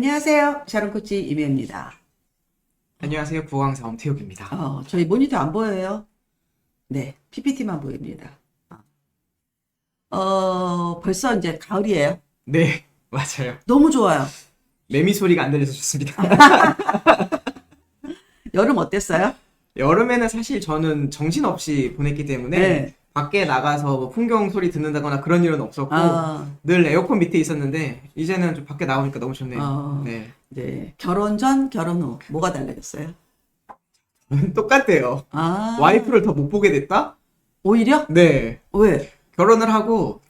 안녕하세요. 샤론 코치 이미입니다. 안녕하세요. 부강사 엄태욱입니다. 저희 모니터 안 보여요? 네, PPT만 보입니다. 벌써 이제 가을이에요. 네, 맞아요. 너무 좋아요. 매미 소리가 안 들려서 좋습니다. 여름 어땠어요? 여름에는 사실 저는 정신없이 보냈기 때문에 네. 밖에 나가서 뭐 풍경 소리 듣는다거나 그런 일은 없었고 아, 늘 에어컨 밑에 있었는데 이제는 좀 밖에 나오니까 너무 좋네요. 네. 네. 결혼 전, 결혼 후 뭐가 달라졌어요? 똑같대요. 아, 와이프를 더 못 보게 됐다? 오히려? 네. 왜? 결혼을 하고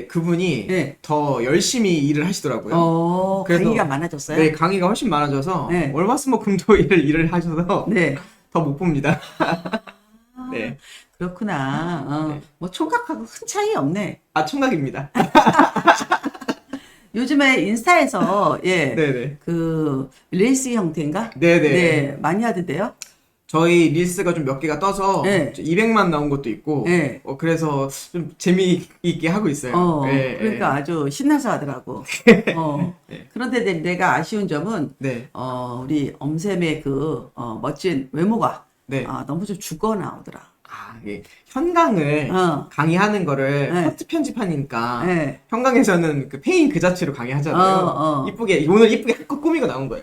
그분이 네. 더 열심히 일을 하시더라고요. 그래서 강의가 많아졌어요? 네, 강의가 훨씬 많아져서 네. 월화수목금토일 일을 하셔서 네. 더 못 봅니다. 네. 그렇구나. 네. 뭐 총각하고 큰 차이 없네. 아, 총각입니다. 요즘에 인스타에서, 예, 네네. 그, 릴스 형태인가? 네네. 네, 많이 하던데요? 저희 릴스가 좀 몇 개가 떠서 네. 200만 나온 것도 있고, 네. 그래서 좀 재미있게 하고 있어요. 네, 그러니까 네. 아주 신나서 하더라고. 네. 그런데 내가 아쉬운 점은, 네. 우리 엄쌤의 그, 멋진 외모가, 네. 너무 좀 죽어 나오더라. 예. 현강을 어. 강의하는 거를 네. 커트 편집하니까, 네. 현강에서는 그 페인 그 자체로 강의하잖아요. 오늘 이쁘게 한껏 꾸미고 나온 거예요.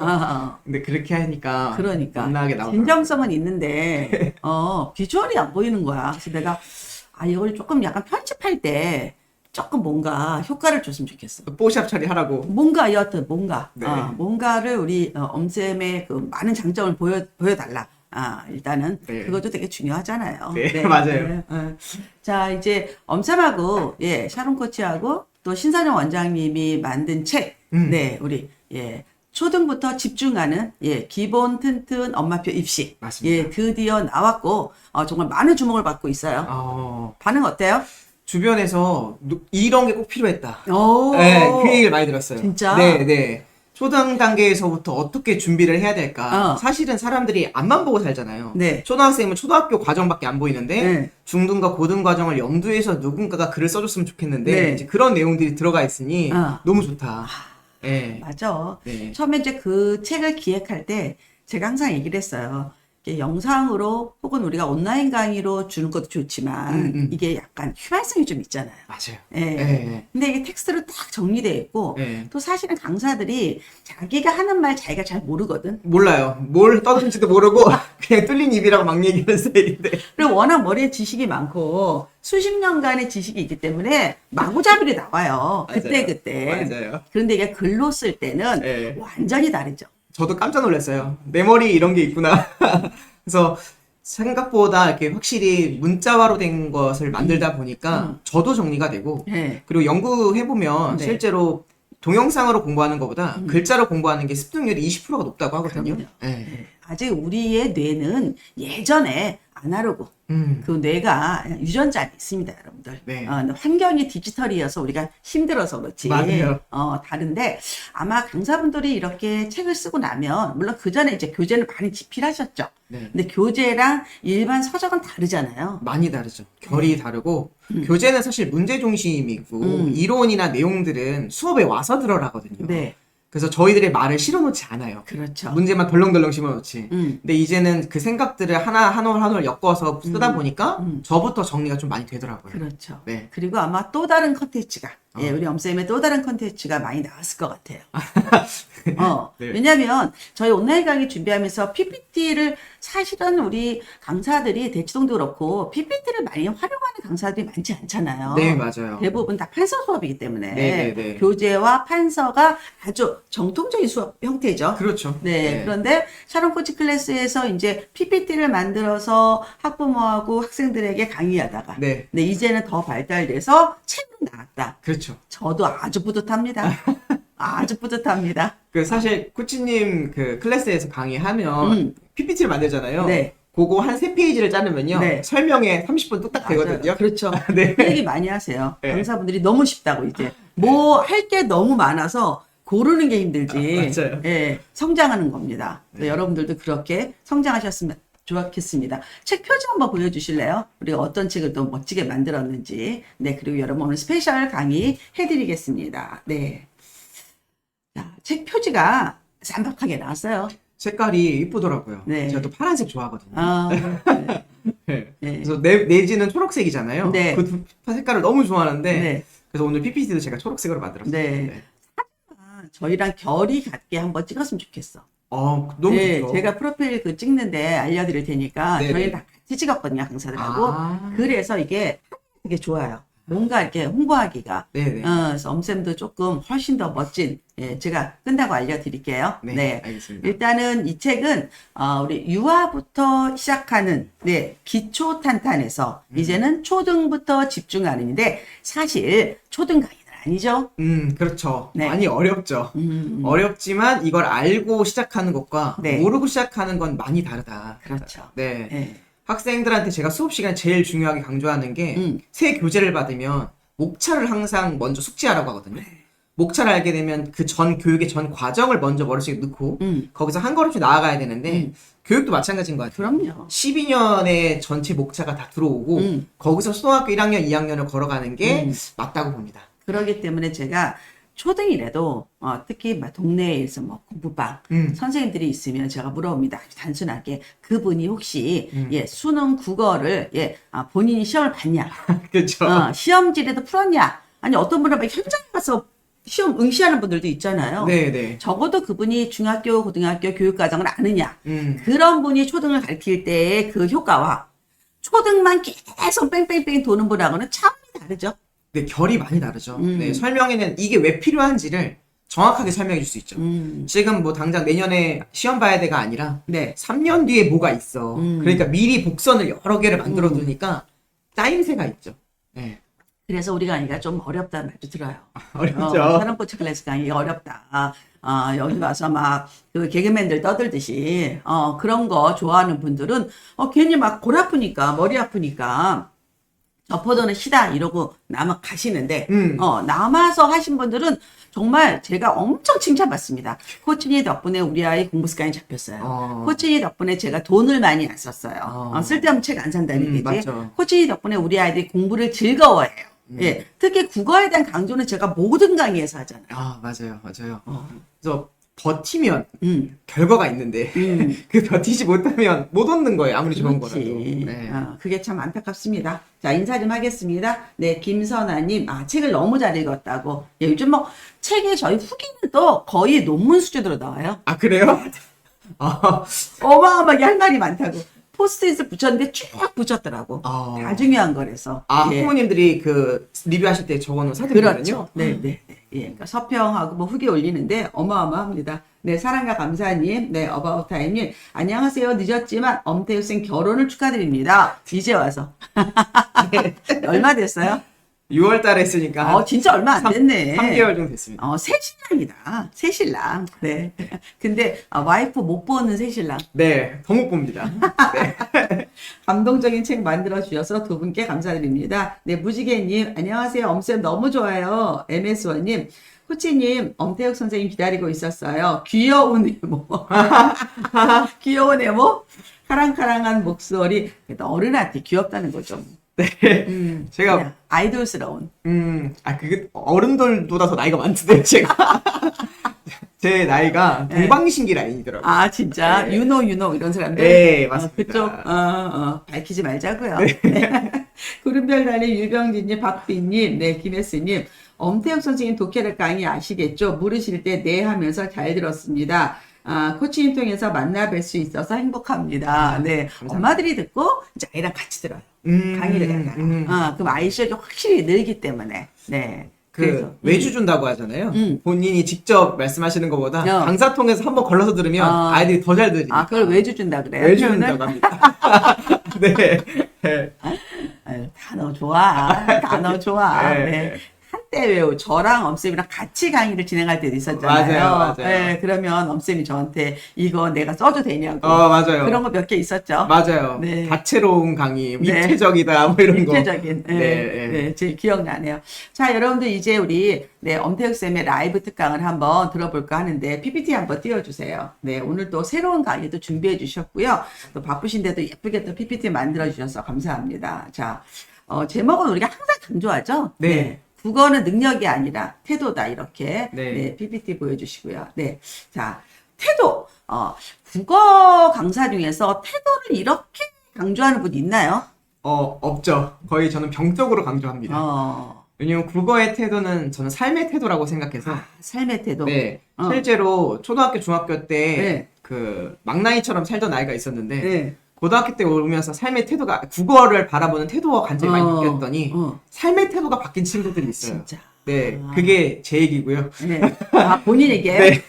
근데 그렇게 하니까, 그러니까. 못나게 나오더라고요. 진정성은 있는데, 비주얼이 안 보이는 거야. 그래서 내가, 이걸 조금 약간 편집할 때, 조금 뭔가 효과를 줬으면 좋겠어. 뽀샵 처리하라고. 뭔가 여하튼 뭔가 네. 뭔가를 우리 엄쌤의 그 많은 장점을 보여달라. 일단은 네. 그것도 되게 중요하잖아요. 네, 맞아요. 자, 이제 엄쌤하고 샤론 코치하고 또 신선영 원장님이 만든 책, 네, 우리 초등부터 집중하는 기본 튼튼 엄마표 입시, 맞습니다. 드디어 나왔고 정말 많은 주목을 받고 있어요. 반응 어때요? 주변에서 이런 게 꼭 필요했다. 오, 네, 그 얘기를 많이 들었어요. 진짜? 네, 네. 초등 단계에서부터 어떻게 준비를 해야 될까? 어. 사실은 사람들이 앞만 보고 살잖아요. 네. 초등학생은 초등학교 과정밖에 안 보이는데 네. 중등과 고등 과정을 염두에서 누군가가 글을 써줬으면 좋겠는데 네. 이제 그런 내용들이 들어가 있으니 어. 너무 좋다. 네. 맞아. 네. 처음에 이제 그 책을 기획할 때 제가 항상 얘기를 했어요. 이게 영상으로 혹은 우리가 온라인 강의로 주는 것도 좋지만 이게 약간 휘발성이 좀 있잖아요. 맞아요. 예. 네. 근데 이게 텍스트로 딱 정리되어 있고 네. 또 사실은 강사들이 자기가 하는 말 자기가 잘 모르거든. 몰라요. 뭘 떠든지도 모르고 그냥 뚫린 입이라고 막 얘기하는 스타일인데. 그리고 워낙 머리에 지식이 많고 수십 년간의 지식이 있기 때문에 마구잡이로 나와요. 그때. 맞아요. 그런데 이게 글로 쓸 때는 네. 완전히 다르죠. 저도 깜짝 놀랐어요. 내 머리 이런 게 있구나. 그래서 생각보다 이렇게 확실히 문자화로 된 것을 만들다 보니까 저도 정리가 되고, 네. 그리고 연구해보면 네. 실제로 동영상으로 공부하는 것보다 글자로 공부하는 게 습득률이 20%가 높다고 하거든요. 그럼요. 네. 아직 우리의 뇌는 예전에 아날로그 그 뇌가 유전자가 있습니다, 여러분들. 네. 환경이 디지털이어서 우리가 힘들어서 그렇지. 맞아요. 다른데 아마 강사분들이 이렇게 책을 쓰고 나면 물론 그 전에 이제 교재를 많이 집필하셨죠. 네. 근데 교재랑 일반 서적은 다르잖아요. 많이 다르죠. 결이 다르고, 교재는 사실 문제 중심이고, 이론이나 내용들은 수업에 와서 들어라거든요. 네, 그래서 저희들의 말을 실어놓지 않아요. 그렇죠. 문제만 덜렁덜렁 심어놓지. 음. 근데 이제는 그 생각들을 한 올 엮어서 쓰다 보니까 저부터 정리가 좀 많이 되더라고요. 그렇죠. 네. 그리고 아마 또 다른 컨텐츠가, 우리 엄쌤의 또 다른 컨텐츠가 많이 나왔을 것 같아요. 네. 왜냐면 저희 온라인 강의 준비하면서 PPT를 사실은 우리 강사들이 대치동도 그렇고 PPT를 많이 활용하는 강사들이 많지 않잖아요. 네, 맞아요. 대부분 다 판서 수업이기 때문에 네. 교재와 판서가 아주 정통적인 수업 형태죠. 그렇죠. 네. 그런데 샤론 코치 클래스에서 이제 PPT를 만들어서 학부모하고 학생들에게 강의하다가 네. 네, 이제는 더 발달돼서 책으로 나왔다. 그렇죠. 저도 아주 뿌듯합니다. 아주 뿌듯합니다. 그 사실 코치님 그 클래스에서 강의하면 PPT를 만들잖아요. 네. 그거 한 3페이지를 자르면요. 네. 설명에 30분 뚝딱 되거든요. 맞아요. 그렇죠. 네. 그 얘기 많이 하세요. 네. 강사분들이 너무 쉽다고 이제 뭐 할 게 너무 많아서 고르는 게 힘들지. 맞아요. 예, 성장하는 겁니다. 그래서 여러분들도 그렇게 성장하셨으면 좋겠습니다. 책 표지 한번 보여주실래요? 우리가 어떤 책을 또 멋지게 만들었는지. 네, 그리고 여러분 오늘 스페셜 강의 해드리겠습니다. 네. 자, 책 표지가 쌈박하게 나왔어요. 색깔이 이쁘더라고요. 네. 제가 또 파란색 좋아하거든요. 아, 네. 네. 네. 그래서 내지는 초록색이잖아요. 네. 그 두 색깔을 너무 좋아하는데 네. 그래서 오늘 PPT도 제가 초록색으로 만들었어요. 네. 저희랑 결이 같게 한번 찍었으면 좋겠어. 너무 네, 좋죠. 제가 프로필 그 찍는데 알려드릴 테니까 네네. 저희는 다 같이 찍었거든요, 강사들하고. 아. 그래서 이게 되게 좋아요. 뭔가 이렇게 홍보하기가. 네네. 그래서 엄쌤도 조금 훨씬 더 멋진, 예, 제가 끝나고 알려드릴게요. 네, 알겠습니다. 일단은 이 책은, 우리 유아부터 시작하는, 네, 기초 탄탄에서 이제는 초등부터 집중하는데 사실 초등 강의는 아니죠. 그렇죠. 네. 많이 어렵죠. 어렵지만 이걸 알고 시작하는 것과 네. 모르고 시작하는 건 많이 다르다. 그렇죠. 네. 네. 학생들한테 제가 수업 시간에 제일 중요하게 강조하는 게 음. 새 교재를 받으면 목차를 항상 먼저 숙지하라고 하거든요. 목차를 알게 되면 그 전 교육의 전 과정을 먼저 머릿속에 넣고 거기서 한 걸음씩 나아가야 되는데 교육도 마찬가지인 것 같아요. 그럼요. 12년의 전체 목차가 다 들어오고 거기서 초등학교 1학년, 2학년을 걸어가는 게 맞다고 봅니다. 그러기 때문에 제가 초등이라도 특히 막 동네에서 뭐 공부방 선생님들이 있으면 제가 물어봅니다. 아주 단순하게 그분이 혹시 예, 수능 국어를 예, 본인이 시험을 봤냐? 그렇죠. 시험지라도 풀었냐? 아니 어떤 분은 막 현장에 가서 시험 응시하는 분들도 있잖아요. 네네. 적어도 그분이 중학교, 고등학교 교육 과정을 아느냐? 음. 그런 분이 초등을 가르칠 때의 그 효과와 초등만 계속 뺑뺑뺑 도는 분하고는 차원이 다르죠. 네, 결이 많이 다르죠. 네, 설명에는 이게 왜 필요한지를 정확하게 설명해 줄 수 있죠. 지금 뭐 당장 내년에 시험 봐야 돼가 아니라 네. 3년 뒤에 뭐가 있어. 그러니까 미리 복선을 여러 개를 만들어 두니까 짜임새가 있죠. 네. 그래서 우리 강의가 좀 어렵다는 말도 들어요. 어렵죠. 사람코치 클래스 강의 어렵다. 여기 와서 막 그 개그맨들 떠들듯이 그런 거 좋아하는 분들은 괜히 막 골 아프니까 머리 아프니까 엎어도는 시다 이러고 남아 가시는데 남아서 하신 분들은 정말 제가 엄청 칭찬받습니다. 코치님 덕분에 우리 아이 공부 습관이 잡혔어요. 코치님 덕분에 제가 돈을 많이 안 썼어요. 쓸데없는 책 안 산다는 얘기지. 맞죠. 코치님 덕분에 우리 아이들이 공부를 즐거워해요. 예, 특히 국어에 대한 강조는 제가 모든 강의에서 하잖아요. 맞아요. 그래서 버티면 결과가 있는데 음. 그 버티지 못하면 못 얻는 거예요. 아무리 좋은 거라도. 그렇지. 네. 그게 참 안타깝습니다. 자, 인사 좀 하겠습니다. 네, 김선아님, 책을 너무 잘 읽었다고. 예, 요즘 뭐, 책에 저희 후기는 또 거의 논문 수준으로 나와요. 아, 그래요? 어마어마하게 할 말이 많다고. 포스트잇을 붙였는데 쭉 붙였더라고. 다 중요한 거라서. 예. 학부모님들이 그 리뷰하실 때 적어놓은 사진이거든요. 그렇죠. 네. 예, 그러니까 서평하고 뭐 후기 올리는데 어마어마합니다. 네, 사랑과 감사님, 네, 어바웃타임님, 안녕하세요. 늦었지만 엄태우생 결혼을 축하드립니다. 이제 와서. 네, 얼마 됐어요? 6월 달에 했으니까. 진짜 얼마 안 됐네. 3개월 정도 됐습니다. 새 신랑이다. 새 신랑. 네. 근데 와이프 못 보는 새 신랑. 네, 더 못 봅니다. 네. 감동적인 책 만들어 주셔서 두 분께 감사드립니다. 네, 무지개님, 안녕하세요. 엄쌤 너무 좋아요. MS원님, 코치님, 엄태욱 선생님 기다리고 있었어요. 귀여운 외모. 귀여운 외모? 카랑카랑한 목소리. 어른한테 귀엽다는 거죠. 네. 제가, 그냥 아이돌스러운. 그게 어른들보다 더 나이가 많던데, 제가. 제 나이가 동방신기 라인이더라고요. 진짜? 네. 유노 이런 사람들? 네, 맞습니다. 그쪽, 밝히지 말자고요. 네. 구름별 달님, 유병진님, 박빈님, 네, 김혜수님, 엄태욱 선생님 독해력 강의 아시겠죠? 물으실 때 네 하면서 잘 들었습니다. 코치님 통해서 만나 뵐 수 있어서 행복합니다. 네. 감사합니다. 엄마들이 듣고 이제 아이랑 같이 들어요. 강의를 간다. 그럼 아이 실력이 확실히 늘기 때문에. 네. 그래서, 외주 준다고 하잖아요. 본인이 직접 말씀하시는 것보다 강사 통해서 한번 걸러서 들으면 아이들이 더 잘 들으니까. 그걸 외주 준다 그래요? 외주 준다고 합니다. 네. 아유, 단어 좋아. 네. 네. 한때 저랑 엄쌤이랑 같이 강의를 진행할 때도 있었잖아요. 맞아요. 네, 그러면 엄쌤이 저한테 이거 내가 써도 되냐고. 맞아요. 그런 거 몇 개 있었죠. 맞아요. 네. 다채로운 강의, 네. 입체적이다, 뭐 이런 거. 입체적인. 네, 제일 기억나네요. 자, 여러분들 이제 우리 엄태욱쌤의 라이브 특강을 한번 들어볼까 하는데 PPT 한번 띄워주세요. 네, 오늘 또 새로운 강의도 준비해 주셨고요. 또 바쁘신데도 예쁘게 또 PPT 만들어 주셔서 감사합니다. 자, 제목은 우리가 항상 강조하죠. 네. 국어는 능력이 아니라 태도다. 이렇게 네. 네, PPT 보여주시고요. 네, 자 태도. 국어 강사 중에서 태도를 이렇게 강조하는 분 있나요? 없죠. 거의 저는 병적으로 강조합니다. 왜냐면 국어의 태도는 저는 삶의 태도라고 생각해서. 삶의 태도. 네. 실제로 초등학교, 중학교 때 네. 그 막나이처럼 살던 아이가 있었는데 네. 고등학교 때 오면서 삶의 태도가 국어를 바라보는 태도와 관점이 많이 바뀌었더니 삶의 태도가 바뀐 친구들이 있어요. 진짜. 네, 그게 제 얘기고요. 네. 본인 얘기예요? 네.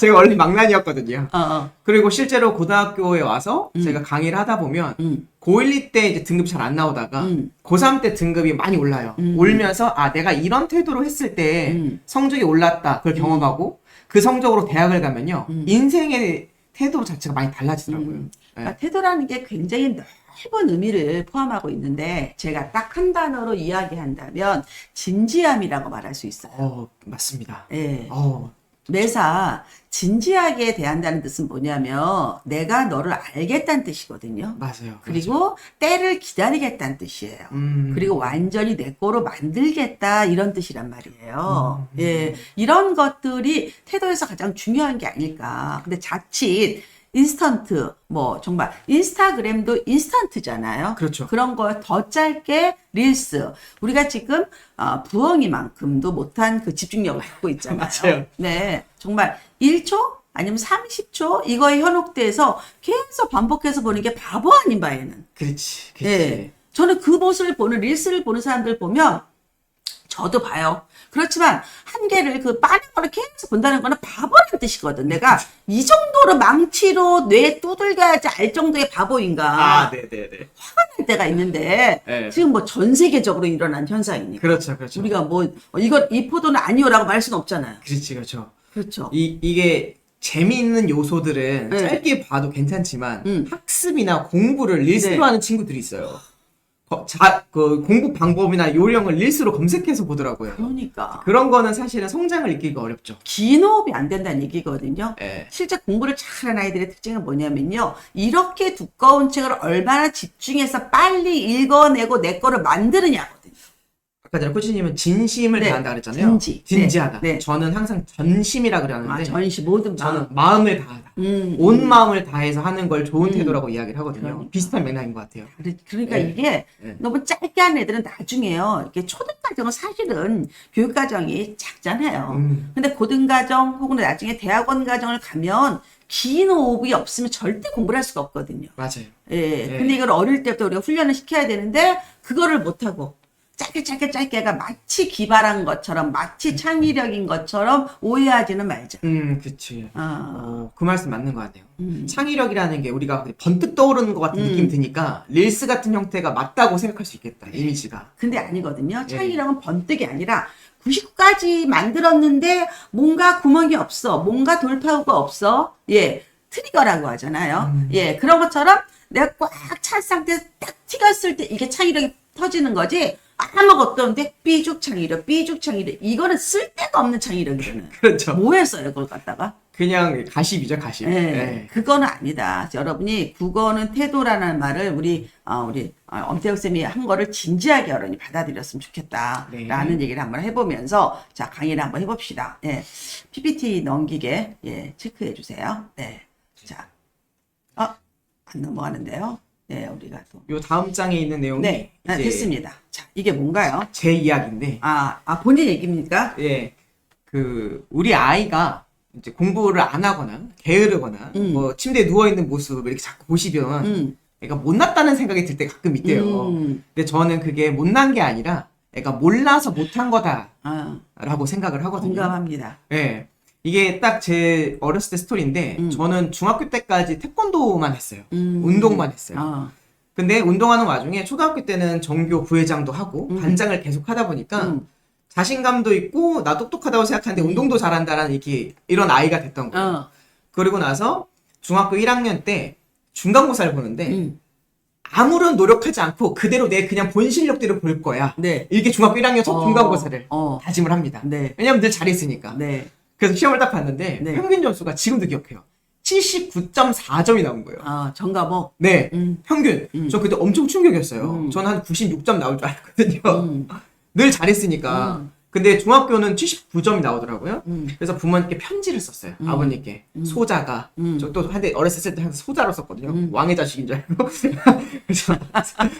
제가 원래 망나니였거든요. 어. 그리고 실제로 고등학교에 와서 제가 강의를 하다 보면 고1, 2 때 이제 등급 잘 안 나오다가 고3 때 등급이 많이 올라요. 올면서 내가 이런 태도로 했을 때 성적이 올랐다. 그걸 경험하고 그 성적으로 대학을 가면요. 인생의 태도 자체가 많이 달라지더라고요. 그러니까 태도라는 게 굉장히 넓은 의미를 포함하고 있는데 제가 딱 한 단어로 이야기한다면 진지함이라고 말할 수 있어요. 맞습니다. 예. 매사 진지하게 대한다는 뜻은 뭐냐면 내가 너를 알겠다는 뜻이거든요. 맞아요. 그리고 때를 기다리겠다는 뜻이에요. 그리고 완전히 내 거로 만들겠다 이런 뜻이란 말이에요. 예, 이런 것들이 태도에서 가장 중요한 게 아닐까. 근데 자칫 인스턴트, 정말, 인스타그램도 인스턴트잖아요. 그렇죠. 그런 거 더 짧게 릴스. 우리가 지금, 부엉이만큼도 못한 그 집중력을 갖고 있잖아요. 맞아요. 네. 정말 1초? 아니면 30초? 이거에 현혹돼서 계속 반복해서 보는 게 바보 아닌 바에는. 그렇지. 네. 저는 그 모습을 보는, 릴스를 보는 사람들 보면, 저도 봐요. 그렇지만 한계를 그 빠른 거를 계속 본다는 거는 바보라는 뜻이거든. 내가 이 정도로 망치로 뇌 두들겨야지 알 정도의 바보인가. 네네네. 화가 날 때가 있는데 네. 지금 전 세계적으로 일어난 현상이니까. 그렇죠. 우리가 이 포도는 아니오라고 말할 수는 없잖아요. 그렇죠. 그렇죠. 이게 재미있는 요소들은 네. 짧게 봐도 괜찮지만 학습이나 공부를 릴스로 네. 하는 친구들이 있어요. 그 공부 방법이나 요령을 릴스로 검색해서 보더라고요. 그러니까. 그런 거는 사실은 성장을 이끌기가 어렵죠. 긴 호흡이 안 된다는 얘기거든요. 네. 실제 공부를 잘하는 아이들의 특징은 뭐냐면요. 이렇게 두꺼운 책을 얼마나 집중해서 빨리 읽어내고 내 거를 만드느냐거든요. 아까 전에 코치님은 진심을 네. 다한다 그랬잖아요. 진지하다. 네. 저는 항상 전심이라 그러는데 전시 모든 저는 마음을 다하다. 온 마음을 다해서 하는 걸 좋은 태도라고 이야기를 하거든요. 그러니까. 비슷한 맥락인 것 같아요. 그러니까 네. 이게 네. 너무 짧게 하는 애들은 나중에요. 이렇게 초등과정은 사실은 교육과정이 작잖아요. 근데 고등과정 혹은 나중에 대학원 과정을 가면 긴 호흡이 없으면 절대 공부를 할 수가 없거든요. 맞아요. 예. 네. 근데 이걸 어릴 때부터 우리가 훈련을 시켜야 되는데 그거를 못하고 짧게가 마치 기발한 것처럼 마치 창의력인 것처럼 오해하지는 말자. 그치. 아. 그 말씀 맞는 것 같아요. 창의력이라는 게 우리가 번뜩 떠오르는 것 같은 느낌이 드니까 릴스 같은 형태가 맞다고 생각할 수 있겠다. 이미지가. 근데 아니거든요. 창의력은 번뜩이 아니라 99까지 만들었는데 뭔가 구멍이 없어. 뭔가 돌파구가 없어. 예. 트리거라고 하잖아요. 예. 그런 것처럼 내가 꽉 찬 상태에서 딱 튀겼을 때 이게 창의력이 터지는 거지. 아무것도 없는데 삐죽 창의력. 이거는 쓸데가 없는 창의력이잖아요. 그렇죠. 뭐 했어요, 그걸 갖다가? 그냥 가십이죠, 가십. 네, 그거는 아니다. 여러분이 국어는 태도라는 말을 우리 엄태욱 쌤이 한 거를 진지하게 여러분이 받아들였으면 좋겠다라는 얘기를 한번 해보면서 자 강의를 한번 해봅시다. 예, PPT 넘기게 체크해 주세요. 네, 자, 안 넘어가는데요. 네, 우리가 또 요 다음 장에 있는 내용이 네, 이제 됐습니다. 자, 이게 뭔가요? 제 이야기인데, 본인 얘기입니까? 예, 우리 아이가 이제 공부를 안 하거나 게으르거나 침대에 누워 있는 모습을 이렇게 자꾸 보시면 애가 못났다는 생각이 들 때 가끔 있대요. 근데 저는 그게 못난 게 아니라 애가 몰라서 못한 거다라고 생각을 하거든요. 공감합니다. 예. 이게 딱 제 어렸을 때 스토리인데 저는 중학교 때까지 태권도만 했어요. 운동만 했어요. 근데 운동하는 와중에 초등학교 때는 전교 부회장도 하고 반장을 계속 하다 보니까 자신감도 있고 나 똑똑하다고 생각하는데 운동도 잘한다라는 이런 아이가 됐던 거예요. 그리고 나서 중학교 1학년 때 중간고사를 보는데 아무런 노력하지 않고 그대로 내 그냥 본 실력대로 볼 거야. 네. 이렇게 중학교 1학년 첫 중간고사를 다짐을 합니다. 네. 왜냐면 늘 잘했으니까. 네. 그래서 시험을 딱 봤는데 네. 평균 점수가 지금도 기억해요. 79.4점이 나온 거예요. 정가복. 네, 평균. 저 그때 엄청 충격이었어요. 저는 한 96점 나올 줄 알았거든요. 늘 잘했으니까. 근데 중학교는 79점이 나오더라고요. 그래서 부모님께 편지를 썼어요. 아버님께. 소자가. 저 또 한때 어렸을 때 소자로 썼거든요. 왕의 자식인 줄 알고. 그래서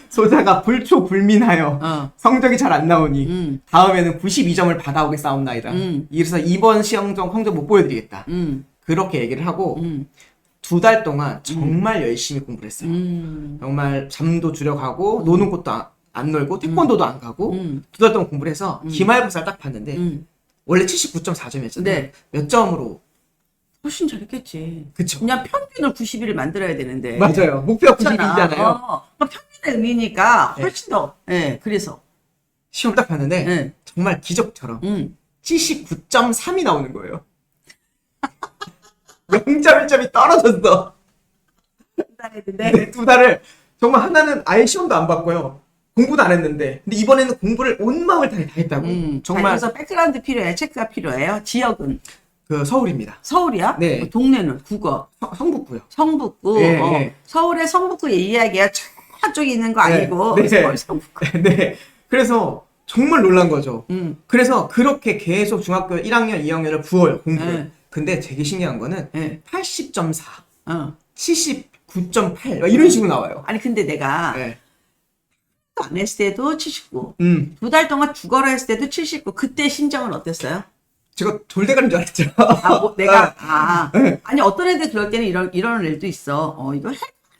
소자가 불초불민하여 성적이 잘 안 나오니 다음에는 92점을 받아오겠사옵나이다. 그래서 이번 시험 성적 못 보여드리겠다. 그렇게 얘기를 하고 2달 동안 정말 열심히 공부를 했어요. 정말 잠도 줄여가고 노는 것도 안 놀고 태권도도 안 가고 2달 동안 공부를 해서 기말고사를 딱 봤는데 원래 79.4점이었잖아요. 네. 몇 점으로? 훨씬 잘했겠지. 그쵸. 그냥 평균을 90을 만들어야 되는데. 맞아요. 목표가 그렇잖아. 90이잖아요. 평균의 의미니까 훨씬 더. 예, 그래서. 시험 딱 봤는데 네. 정말 기적처럼 79.3이 나오는 거예요. 0.1점이 떨어졌어. 잘했는데. 네, 2달을 정말 하나는 아예 시험도 안 봤고요. 공부도 안 했는데 근데 이번에는 공부를 온 마음을 다 했다고. 정말. 그래서 백그라운드 필요해요? 체크가 필요해요? 지역은? 그 서울입니다. 서울이야? 네. 동네는? 국어? 성북구요. 성북구? 네, 네. 서울의 성북구 이야기가 저쪽에 있는 거 아니고 네. 서울 성북구. 네. 그래서 정말 놀란 거죠. 그래서 그렇게 계속 중학교 1학년, 2학년을 부어요, 공부를. 네. 근데 되게 신기한 거는 네. 80.4, 어. 79.8 이런 식으로 나와요. 아니 근데 내가 네. 안 했을 때도 79, 2달 동안 죽어라 했을 때도 79. 그때 심정은 어땠어요? 제가 돌대가리인 줄 알았죠. 내가 네. 아니 어떤 애들 그럴 때는 이런 애도 있어. 이거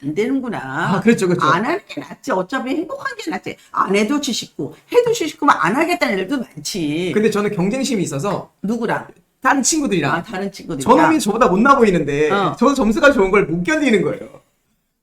안 되는구나. 그렇죠, 그렇죠. 안 하는 게 낫지. 어차피 행복한 게 낫지. 안 해도 79, 해도 79면 안 하겠다는 애들도 많지. 근데 저는 경쟁심이 있어서 누구랑? 다른 친구들이랑 다른 친구들이랑. 저놈이 저보다 못나 보이는데 저도 점수가 좋은 걸 못 견디는 거예요.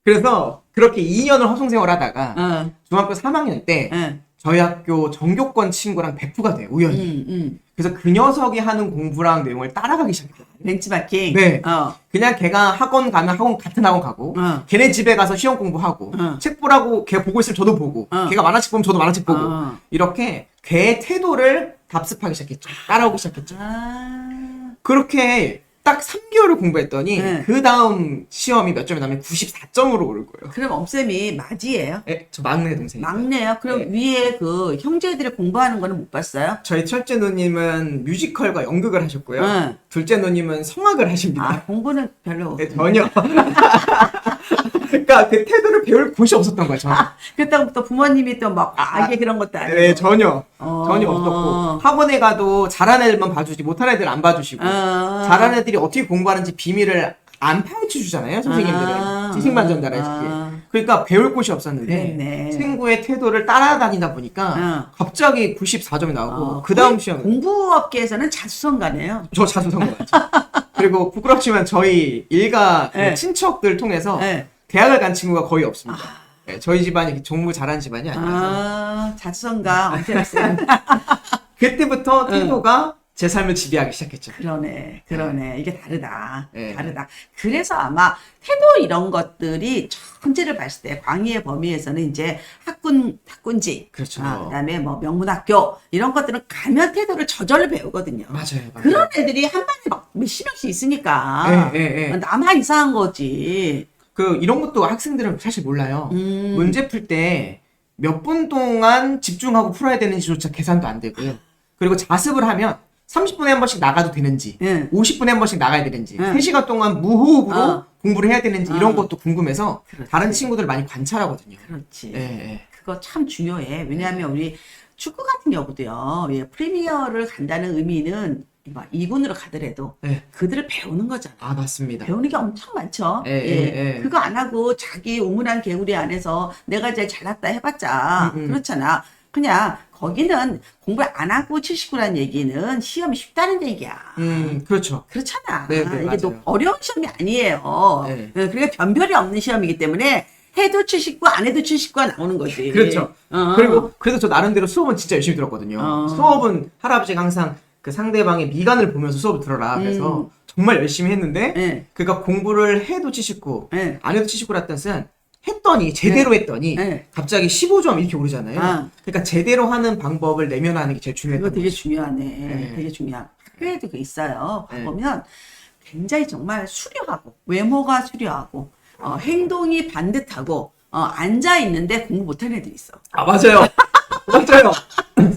그래서 그렇게 2년을 허송세월 하다가 중학교 3학년 때 저희 학교 전교권 친구랑 베프가 돼요. 우연히. 그래서 그 녀석이 하는 공부랑 내용을 따라가기 시작했어요. 벤치마킹. 네. 그냥 걔가 학원 가면 같은 학원 가고, 걔네 집에 가서 시험 공부하고, 책 보라고 걔 보고 있으면 저도 보고, 걔가 만화책 보면 저도 만화책 보고, 이렇게 걔의 태도를 답습하기 시작했죠. 따라오기 시작했죠. 그렇게 딱 3개월을 공부했더니, 그 다음 시험이 몇 점이 나면 94점으로 오를 거예요. 그럼 엄쌤이 맞이예요? 네, 저 막내 동생이에요. 막내요? 그럼 위에 그 형제들이 공부하는 거는 못 봤어요? 저희 첫째 누님은 뮤지컬과 연극을 하셨고요. 둘째 누님은 성악을 하십니다. 공부는 별로. 네, 전혀. 그러니까 그 태도를 배울 곳이 없었던 거죠. 그때부터 부모님이 또 막 이게 그런 것도 아니고. 네, 전혀 없었고 학원에 가도 잘하는 애들만 봐주지 못하는 애들 안 봐주시고 잘하는 애들이 어떻게 공부하는지 비밀을 안 파헤쳐 주잖아요, 선생님들은. 지식만 전달하시지. 그러니까 배울 곳이 없었는데 그랬네. 친구의 태도를 따라다니다 보니까 갑자기 94점이 나오고 그 다음 시험 공부업계에서는 자수성가네요. 저 자수성가 맞죠. 그리고 부끄럽지만 저희 일가 그 친척들 통해서 대학을 간 친구가 거의 없습니다. 네, 저희 집안이 공부 잘하는 집안이 아니라서. 자수성가 엄청났어요. 그때부터 태도가 제 삶을 지배하기 시작했죠. 그러네. 이게 다르다. 네. 다르다. 그래서 아마 태도 이런 것들이 천재를 봤을 때 광의의 범위에서는 이제 학군지, 그렇죠. 그다음에 뭐 명문학교 이런 것들은 가면 태도를 저절로 배우거든요. 맞아요. 그런 애들이 한 반에 막 몇십 명씩 있으니까 나만 이상한 거지. 이런 것도 학생들은 사실 몰라요. 문제 풀 때 몇 분 동안 집중하고 풀어야 되는지조차 계산도 안 되고요. 그리고 자습을 하면 30분에 한 번씩 나가도 되는지, 50분에 한 번씩 나가야 되는지, 3시간 동안 무호흡으로 공부를 해야 되는지 이런 것도 궁금해서 그렇지. 다른 친구들을 많이 관찰하거든요. 그렇지. 그거 참 중요해. 왜냐하면 우리 축구 같은 경우도요. 프리미어를 간다는 의미는 2군으로 가더라도 그들을 배우는 거잖아. 맞습니다. 배우는 게 엄청 많죠. 그거 안 하고 자기 우물안 개구리 안에서 내가 제일 잘났다 해봤자 그렇잖아. 그냥 거기는 공부 안 하고 79라는 얘기는 시험이 쉽다는 얘기야. 그렇죠. 그렇잖아. 네, 이게 맞아요. 어려운 시험이 아니에요. 그러니까 변별이 없는 시험이기 때문에 해도 79, 안 해도 79가 나오는 거지. 그렇죠. 그리고 그래도 저 나름대로 수업은 진짜 열심히 들었거든요. 수업은 할아버지가 항상 그 상대방의 미간을 보면서 수업을 들어라. 그래서 정말 열심히 했는데 그러니까 공부를 해도 79, 안 해도 79라 뜻은 했더니 제대로 했더니 갑자기 15점 이렇게 오르잖아요. 그러니까 제대로 하는 방법을 내면하는 게 제일 중요했던 그거 되게 거죠. 중요하네. 되게 중요한. 학교에도 그 있어요. 보면 굉장히 정말 수려하고 외모가 수려하고 행동이 반듯하고 앉아 있는데 공부 못하는 애들이 있어. 맞아요. 맞아요.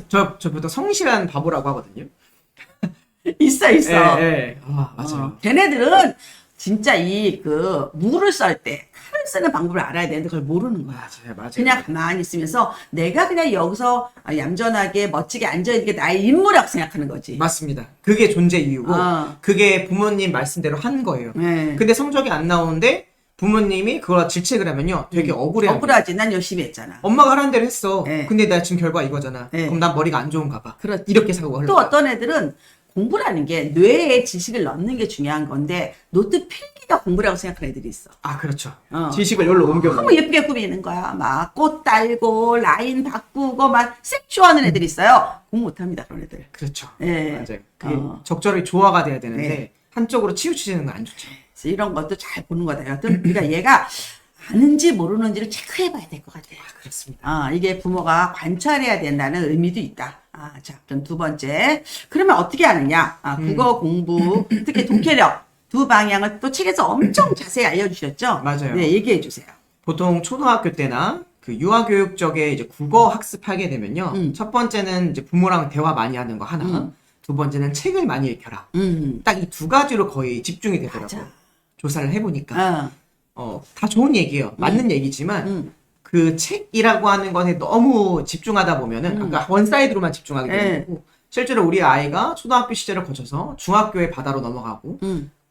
저 보통 성실한 바보라고 하거든요. 있어. 예. 아, 맞아요. 걔네들은 진짜 물을 썰 때 칼을 쓰는 방법을 알아야 되는데 그걸 모르는 거야. 맞아요. 그냥 가만히 있으면서 내가 그냥 여기서 얌전하게 멋지게 앉아있는 게 나의 임무라고 생각하는 거지. 맞습니다. 그게 존재 이유고, 어. 그게 부모님 말씀대로 한 거예요. 네. 근데 성적이 안 나오는데, 부모님이 그걸 질책을 하면요, 되게 억울해요. 억울하지. 난 열심히 했잖아. 엄마가 하라는 대로 했어. 네. 근데 나 지금 결과 이거잖아. 네. 그럼 난 머리가 안 좋은가 봐. 그렇지. 이렇게 사고가 흘러. 또 어떤 애들은 공부라는 게 뇌에 지식을 넣는 게 중요한 건데 노트 필기가 공부라고 생각하는 애들이 있어. 아, 그렇죠. 어. 지식을 여기로 옮겨. 너무 예쁘게 꾸미는 거야. 막 꽃 달고 라인 바꾸고 막 색조하는 애들이 있어요. 공부 못합니다. 그런 애들. 그렇죠. 네. 맞아요. 그게 적절히 조화가 돼야 되는데, 한쪽으로 치우치는 건 안 좋죠. 그래서 이런 것도 잘 보는 거다. 여튼 우리가 얘가 아는지 모르는지를 체크해봐야 될 것 같아요. 그렇습니다. 이게 부모가 관찰해야 된다는 의미도 있다. 자, 그럼 두 번째. 그러면 어떻게 하느냐? 국어 공부, 특히 독해력 두 방향을 또 책에서 엄청 자세히 알려주셨죠? 맞아요. 네, 얘기해 주세요. 보통 초등학교 때나 그 유아교육적에 이제 국어 학습하게 되면요. 첫 번째는 이제 부모랑 대화 많이 하는 거 하나. 두 번째는 책을 많이 읽혀라. 딱 이 두 가지로 거의 집중이 되더라고요. 맞아. 조사를 해보니까. 다 좋은 얘기예요. 맞는 얘기지만 그 책이라고 하는 것에 너무 집중하다 보면은 아까 원사이드로만 집중하게 되는 거고 실제로 우리 아이가 초등학교 시절을 거쳐서 중학교의 바다로 넘어가고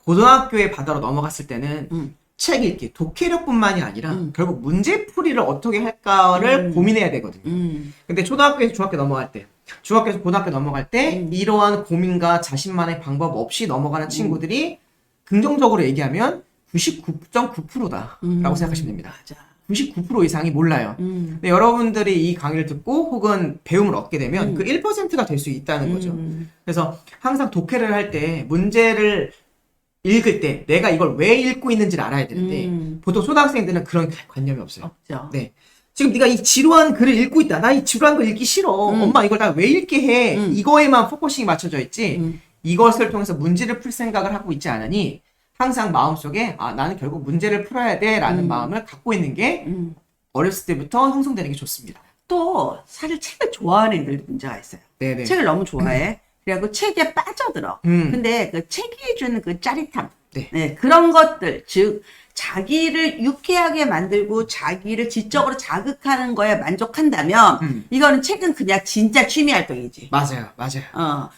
고등학교의 바다로 넘어갔을 때는 책 읽기, 독해력뿐만이 아니라 결국 문제풀이를 어떻게 할까를 고민해야 되거든요. 근데 초등학교에서 중학교 넘어갈 때, 중학교에서 고등학교 넘어갈 때 이러한 고민과 자신만의 방법 없이 넘어가는 친구들이 긍정적으로 얘기하면 99.9%다라고 생각하시면 됩니다. 맞아. 99% 이상이 몰라요. 근데 여러분들이 이 강의를 듣고 혹은 배움을 얻게 되면 그 1%가 될 수 있다는 거죠. 그래서 항상 독해를 할 때 문제를 읽을 때 내가 이걸 왜 읽고 있는지를 알아야 되는데 보통 초등학생들은 그런 관념이 없어요. 없죠. 네. 지금 네가 이 지루한 글을 읽고 있다. 나 이 지루한 걸 읽기 싫어. 엄마 이걸 다 왜 읽게 해. 이거에만 포커싱이 맞춰져 있지. 이것을 통해서 문제를 풀 생각을 하고 있지 않으니 항상 마음속에 나는 결국 문제를 풀어야 돼 라는 마음을 갖고 있는 게 어렸을 때부터 형성되는 게 좋습니다. 또 사실 책을 좋아하는 애들도 문제가 있어요. 네네. 책을 너무 좋아해. 그래갖고 책에 빠져들어. 근데 그 책이 주는 그 짜릿함. 네. 그런 것들. 즉, 자기를 유쾌하게 만들고 자기를 지적으로 자극하는 거에 만족한다면 이거는 책은 그냥 진짜 취미 활동이지. 맞아요.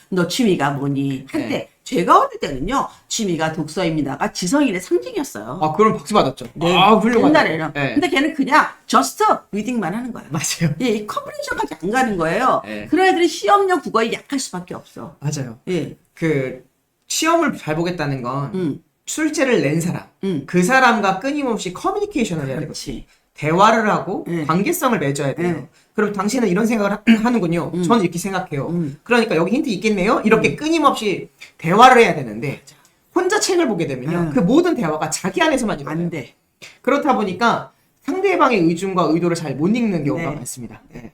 너 취미가 뭐니? 한때 제가 어릴 때는요. 취미가 독서입니다가 지성인의 상징이었어요. 그럼 박수 받았죠. 네. 훌륭하다. 옛날에는. 네. 근데 걔는 그냥 just reading만 하는 거야. 맞아요. 이 컴프레션까지 안 가는 거예요. 네. 그런 애들이 시험용 국어에 약할 수밖에 없어. 맞아요. 예. 그 시험을 잘 보겠다는 건 출제를 낸 사람, 그 사람과 끊임없이 커뮤니케이션을 해야 되거든요. 그렇지. 대화를 하고 관계성을 맺어야 돼요. 그럼 당신은 이런 생각을 하는군요. 저는 이렇게 생각해요. 그러니까 여기 힌트 있겠네요. 이렇게 끊임없이 대화를 해야 되는데 혼자 책을 보게 되면요. 그 모든 대화가 자기 안에서만 일어나요. 안 돼. 그렇다 보니까 상대방의 의중과 의도를 잘 못 읽는 경우가 네. 많습니다. 네.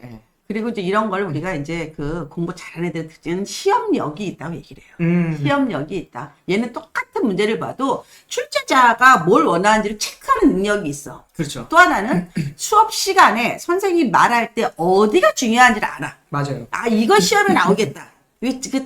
그리고 이제 이런 걸 우리가 이제 그 공부 잘하는 애들 특징은 시험력이 있다고 얘기를 해요. 시험력이 있다. 얘는 똑같은 문제를 봐도 출제자가 뭘 원하는지를 체크하는 능력이 있어. 그렇죠. 또 하나는 수업 시간에 선생님이 말할 때 어디가 중요한지를 알아. 맞아요. 이거 시험에 나오겠다.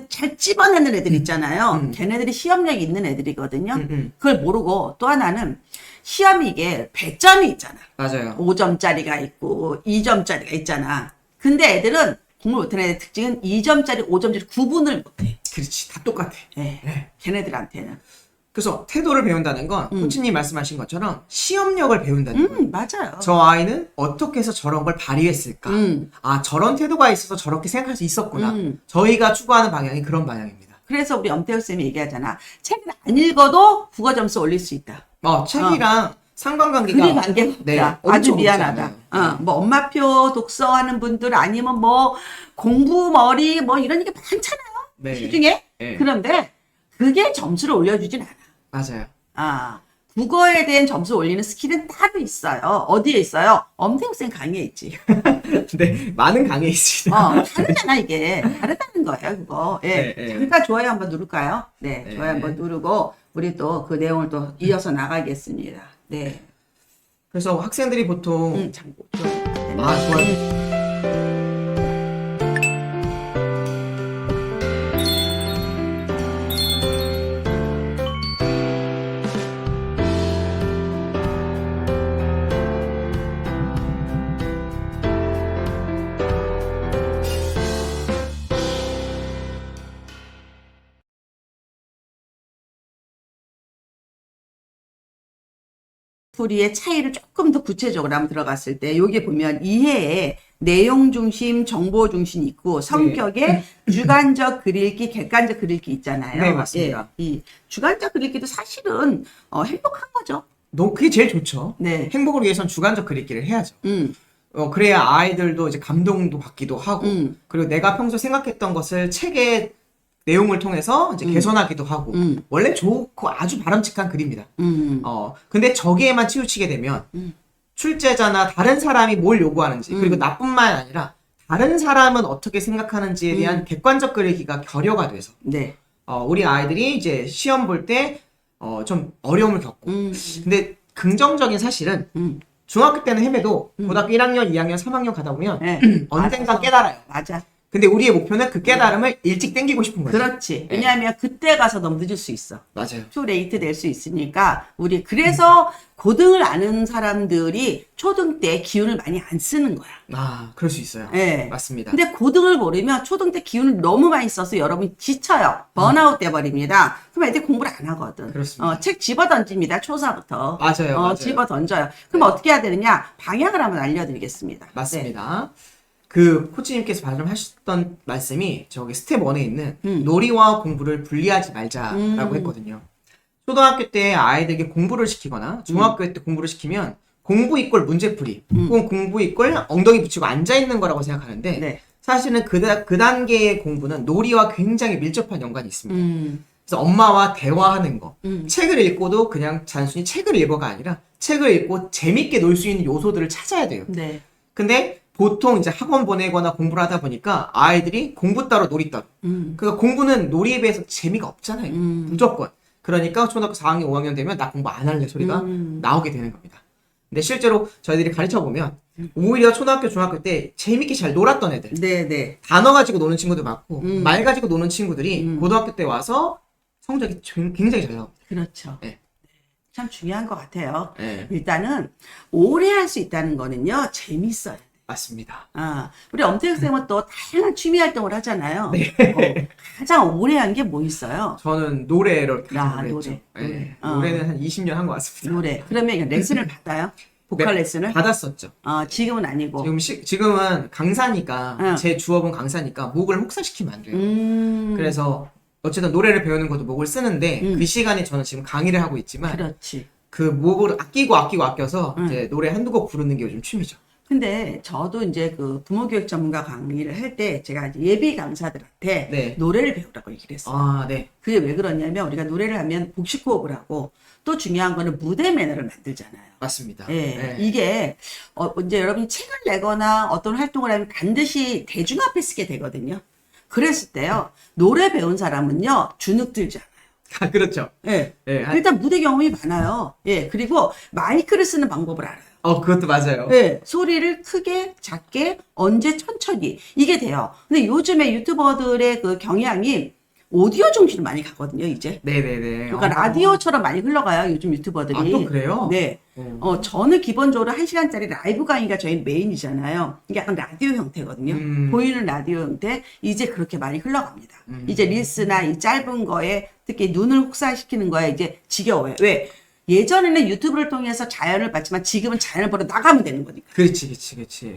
잘 찝어내는 애들 있잖아요. 걔네들이 시험력이 있는 애들이거든요. 그걸 모르고 또 하나는 시험이 이게 배점이 있잖아. 맞아요. 5점짜리가 있고 2점짜리가 있잖아. 근데 애들은 공부 못하는 애들 특징은 2점짜리, 5점짜리 구분을 못해. 그렇지. 다 똑같아. 네. 걔네들한테는. 그래서 태도를 배운다는 건 코치님 말씀하신 것처럼 시험력을 배운다는 거예요. 맞아요. 저 아이는 어떻게 해서 저런 걸 발휘했을까? 저런 태도가 있어서 저렇게 생각할 수 있었구나. 저희가 추구하는 방향이 그런 방향입니다. 그래서 우리 엄태우 쌤이 얘기하잖아. 책을 안 읽어도 국어 점수 올릴 수 있다. 책이랑 상관관계가 그리 관계가 없다. 네, 아주 엄청 미안하다. 없잖아요. 뭐 엄마표 독서하는 분들 아니면 뭐 공부 머리 뭐 이런 게 많잖아요. 네. 시중에. 네. 그런데 그게 점수를 올려주진 않아. 맞아요. 국어에 대한 점수 올리는 스킬은 따로 있어요. 어디에 있어요? 엄태우 쌤 강의에 있지. 네, 많은 강의에 있습니다. 다르잖아 이게. 다르다는 거예요 그거. 예. 네. 잠깐 좋아요 한번 누를까요? 네. 네. 좋아요 한번 누르고 우리 또 그 내용을 또 이어서 나가겠습니다. 네. 그래서 학생들이 보통 잠깐. 좋아요. 풀이의 차이를 조금 더 구체적으로 한번 들어갔을 때 여기 보면 이해에 내용 중심, 정보 중심이 있고 성격에 주관적 글읽기, 객관적 글읽기 있잖아요. 네, 맞습니다. 예, 이 주관적 글읽기도 사실은 행복한 거죠. 그게 제일 좋죠. 네. 행복을 위해선 주관적 글읽기를 해야죠. 그래야 아이들도 이제 감동도 받기도 하고, 그리고 내가 평소 생각했던 것을 책의 내용을 통해서 이제 개선하기도 하고, 원래 좋고 아주 바람직한 글입니다. 근데 저기에만 치우치게 되면, 출제자나 다른 사람이 뭘 요구하는지, 그리고 나뿐만 아니라, 다른 사람은 어떻게 생각하는지에 대한 객관적 글읽기가 결여가 돼서, 네. 우리 아이들이 이제 시험 볼 때, 좀 어려움을 겪고, 근데 긍정적인 사실은, 중학교 때는 헤매도 고등학교 1학년, 2학년, 3학년 가다 보면 네. 언젠가 알아서. 깨달아요. 맞아. 근데 우리의 목표는 그 깨달음을 일찍 땡기고 싶은 거죠. 그렇지. 네. 왜냐하면 그때 가서 너무 늦을 수 있어. 맞아요. 초레이트 될 수 있으니까 우리 그래서 고등을 아는 사람들이 초등 때 기운을 많이 안 쓰는 거야. 아, 그럴 수 있어요. 네. 맞습니다. 근데 고등을 모르면 초등 때 기운을 너무 많이 써서 여러분이 지쳐요. 번아웃 돼버립니다. 그럼 애들이 공부를 안 하거든. 그렇습니다. 책 집어 던집니다. 초사부터. 맞아요, 맞아요. 집어 던져요. 그럼 어떻게 해야 되느냐? 방향을 한번 알려드리겠습니다. 맞습니다. 그 코치님께서 발언하셨던 말씀이 저기 스텝 1에 있는 놀이와 공부를 분리하지 말자라고 했거든요. 초등학교 때 아이들에게 공부를 시키거나 중학교 때 공부를 시키면 공부 이꼴 문제풀이 혹은 공부 이꼴 엉덩이 붙이고 앉아있는 거라고 생각하는데 네. 사실은 그 단계의 공부는 놀이와 굉장히 밀접한 연관이 있습니다. 그래서 엄마와 대화하는 거, 책을 읽고도 그냥 단순히 책을 읽어가 아니라 책을 읽고 재밌게 놀 수 있는 요소들을 찾아야 돼요. 네. 근데 보통 이제 학원 보내거나 공부를 하다 보니까 아이들이 공부 따로 놀이 따로. 그러니까 공부는 놀이에 비해서 재미가 없잖아요. 무조건. 그러니까 초등학교 4학년, 5학년 되면 나 공부 안 할래 소리가 나오게 되는 겁니다. 근데 실제로 저희들이 가르쳐 보면 오히려 초등학교, 중학교 때 재밌게 잘 놀았던 애들. 네. 단어 가지고 노는 친구도 많고 말 가지고 노는 친구들이 고등학교 때 와서 성적이 굉장히 잘 나옵니다. 그렇죠. 네. 참 중요한 것 같아요. 네. 일단은 오래 할 수 있다는 거는요. 재밌어요. 맞습니다. 우리 엄태혁 쌤은 또 다양한 취미 활동을 하잖아요. 네. 가장 오래 한 게 뭐 있어요? 저는 노래를 가장 오래 노래. 했죠. 노래. 네. 노래는 한 20년 한 것 같습니다. 노래. 그러면 레슨을 받아요? 보컬 네, 레슨을? 받았었죠. 지금은 아니고. 지금은 강사니까 제 주업은 강사니까 목을 혹사시키면 안 돼요. 그래서 어쨌든 노래를 배우는 것도 목을 쓰는데 그 시간에 저는 지금 강의를 하고 있지만 그렇지. 그 목을 아껴서 이제 노래 한두 곡 부르는 게 요즘 취미죠. 근데 저도 이제 그 부모교육 전문가 강의를 할 때 제가 이제 예비 강사들한테 네. 노래를 배우라고 얘기를 했어요. 아, 네. 그게 왜 그러냐면 우리가 노래를 하면 복식 호흡을 하고 또 중요한 거는 무대 매너를 만들잖아요. 맞습니다. 예, 네. 이게 이제 여러분이 책을 내거나 어떤 활동을 하면 반드시 대중 앞에 쓰게 되거든요. 그랬을 때요, 노래 배운 사람은요 주눅 들지 않아요. 아, 그렇죠. 예, 네, 일단 무대 경험이 많아요. 예, 그리고 마이크를 쓰는 방법을 알아요. 그것도 맞아요. 네, 소리를 크게, 작게, 언제 천천히 이게 돼요. 근데 요즘에 유튜버들의 그 경향이 오디오 중심으로 많이 가거든요, 이제. 네네네. 그러니까 라디오처럼 많이 흘러가요, 요즘 유튜버들이. 아, 또 그래요? 네. 저는 기본적으로 1시간짜리 라이브 강의가 저희 메인이잖아요. 이게 약간 라디오 형태거든요. 보이는 라디오 형태. 이제 그렇게 많이 흘러갑니다. 이제 릴스나 이 짧은 거에 특히 눈을 혹사시키는 거에 이제 지겨워요. 왜? 예전에는 유튜브를 통해서 자연을 봤지만 지금은 자연을 보러 나가면 되는 거니까. 그렇지.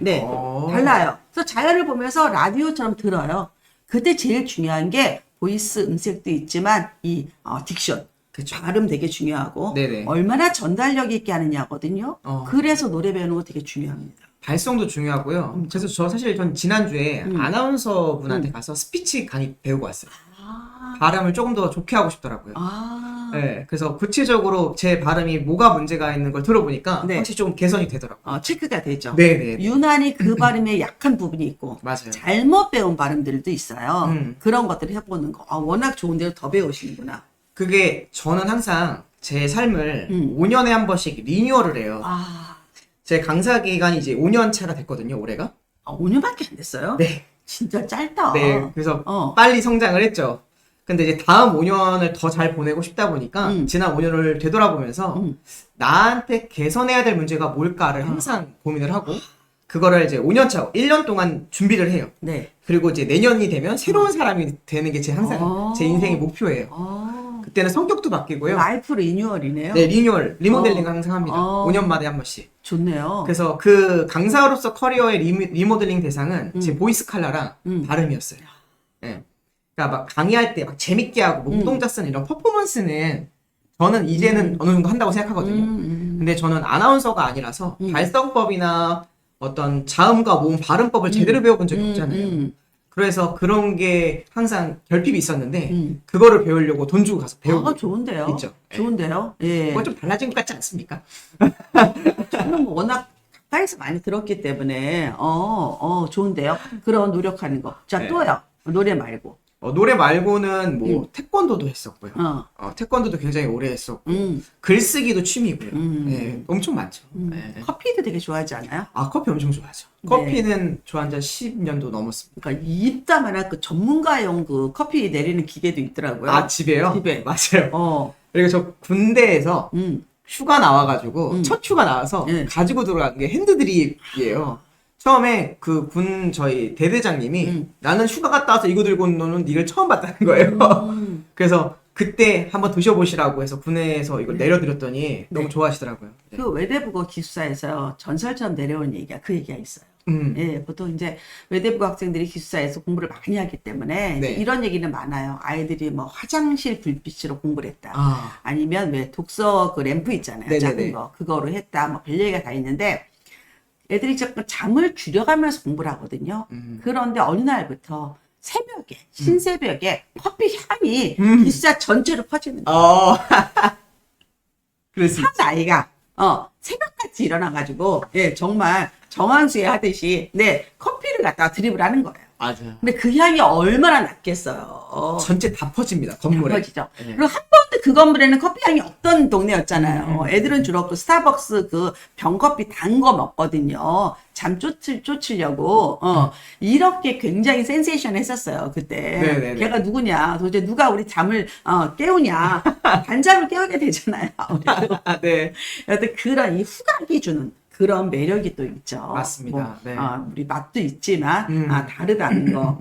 네. 달라요. 그래서 자연을 보면서 라디오처럼 들어요. 그때 제일 중요한 게 보이스 음색도 있지만 이 딕션. 그쵸. 발음 되게 중요하고 네네. 얼마나 전달력 있게 하느냐거든요. 그래서 노래 배우는 거 되게 중요합니다. 발성도 중요하고요. 그래서 전 지난주에 아나운서 분한테 가서 스피치 강의 배우고 왔어요. 발음을 조금 더 좋게 하고 싶더라고요. 네, 그래서 구체적으로 제 발음이 뭐가 문제가 있는 걸 들어보니까 네. 확실히 좀 개선이 되더라고요. 체크가 되죠. 네네. 유난히 그 발음에 약한 부분이 있고 맞아요. 잘못 배운 발음들도 있어요. 음. 그런 것들을 해보는 거. 워낙 좋은 데를 더 배우시는구나. 그게 저는 항상 제 삶을 5년에 한 번씩 리뉴얼을 해요. 제 강사 기간이 이제 5년 차가 됐거든요, 올해가. 5년밖에 안 됐어요? 네. 진짜 짧다. 네. 그래서 빨리 성장을 했죠. 근데 이제 다음 5년을 더 잘 보내고 싶다 보니까 지난 5년을 되돌아보면서 나한테 개선해야 될 문제가 뭘까를 항상 고민을 하고 그거를 이제 5년 차, 1년 동안 준비를 해요. 네. 그리고 이제 내년이 되면 새로운 사람이 되는 게 항상 제 인생의 목표예요. 그때는 성격도 바뀌고요. 라이프 리뉴얼이네요. 네, 리모델링 항상 합니다. 어. 5년마다 한 번씩. 좋네요. 그래서 그 강사로서 커리어의 리모델링 대상은 제 보이스 컬러랑 발음이었어요. 예. 그러니까 막 강의할 때 막 재밌게 하고 몸동자 쓰는 이런 퍼포먼스는 저는 이제는 어느 정도 한다고 생각하거든요. 근데 저는 아나운서가 아니라서 발성법이나 어떤 자음과 모음 발음법을 제대로 배워본 적이 없잖아요. 그래서 그런 게 항상 결핍이 있었는데 그거를 배우려고 돈 주고 가서 배우고 좋은데요. 있죠. 좋은데요. 예. 그건 좀 달라진 것 같지 않습니까? 저는 뭐 워낙 가까이서 많이 들었기 때문에 좋은데요. 그런 노력하는 거. 자, 네. 또요. 노래 말고. 노래 말고는 뭐 태권도도 했었고요. 어. 태권도도 굉장히 오래 했었고 음. 글쓰기도 취미고요. 네, 엄청 많죠. 네. 커피도 되게 좋아하지 않아요? 커피 엄청 좋아하죠. 네. 커피는 좋아한 지 10년도 넘었습니다. 그러니까 입다만한 그 전문가용 그 커피 내리는 기계도 있더라고요. 집에요? 집에. 맞아요. 그리고 저 군대에서 휴가 나와가지고 첫 휴가 나와서 네. 가지고 들어간 게 핸드드립이에요. 처음에 그 저희 대대장님이 나는 휴가 갔다 와서 이거 들고 온 너는 니를 처음 봤다는 거예요. 그래서 그때 한번 드셔보시라고 해서 군에서 이걸 내려드렸더니 너무 좋아하시더라고요. 네. 그 외대부고 기숙사에서 전설처럼 내려온 얘기가 그 얘기가 있어요. 예, 보통 이제 외대부고 학생들이 기숙사에서 공부를 많이 하기 때문에 이제 네. 이런 얘기는 많아요. 아이들이 뭐 화장실 불빛으로 공부를 했다. 아니면 왜 독서 그 램프 있잖아요. 네네네. 작은 거. 그거로 했다. 뭐 별 얘기가 다 있는데 애들이 자꾸 잠을 줄여가면서 공부를 하거든요. 그런데 어느 날부터 새벽에, 신새벽에 커피 향이 기숙사 전체로 퍼지는 거예요. 그래서 한 아이가 새벽같이 일어나가지고 정말 정한수에 하듯이 커피를 갖다가 드립을 하는 거예요. 맞아요. 근데 그 향이 얼마나 났겠어요. 전체 다 퍼집니다. 건물에. 퍼지죠. 네. 그리고 한 번도 그 건물에는 커피 향이 없던 동네였잖아요. 애들은 주로 그 스타벅스 그 병커피 단 거 먹거든요. 잠 쫓으려고. 이렇게 굉장히 센세이션 했었어요, 그때. 네네네. 걔가 누구냐. 도대체 누가 우리 잠을 깨우냐. 단잠을 깨우게 되잖아요. 네. 여튼 그런 이 후각이 주는 그런 매력이 또 있죠. 맞습니다. 네. 우리 맛도 있지만 다르다는 거.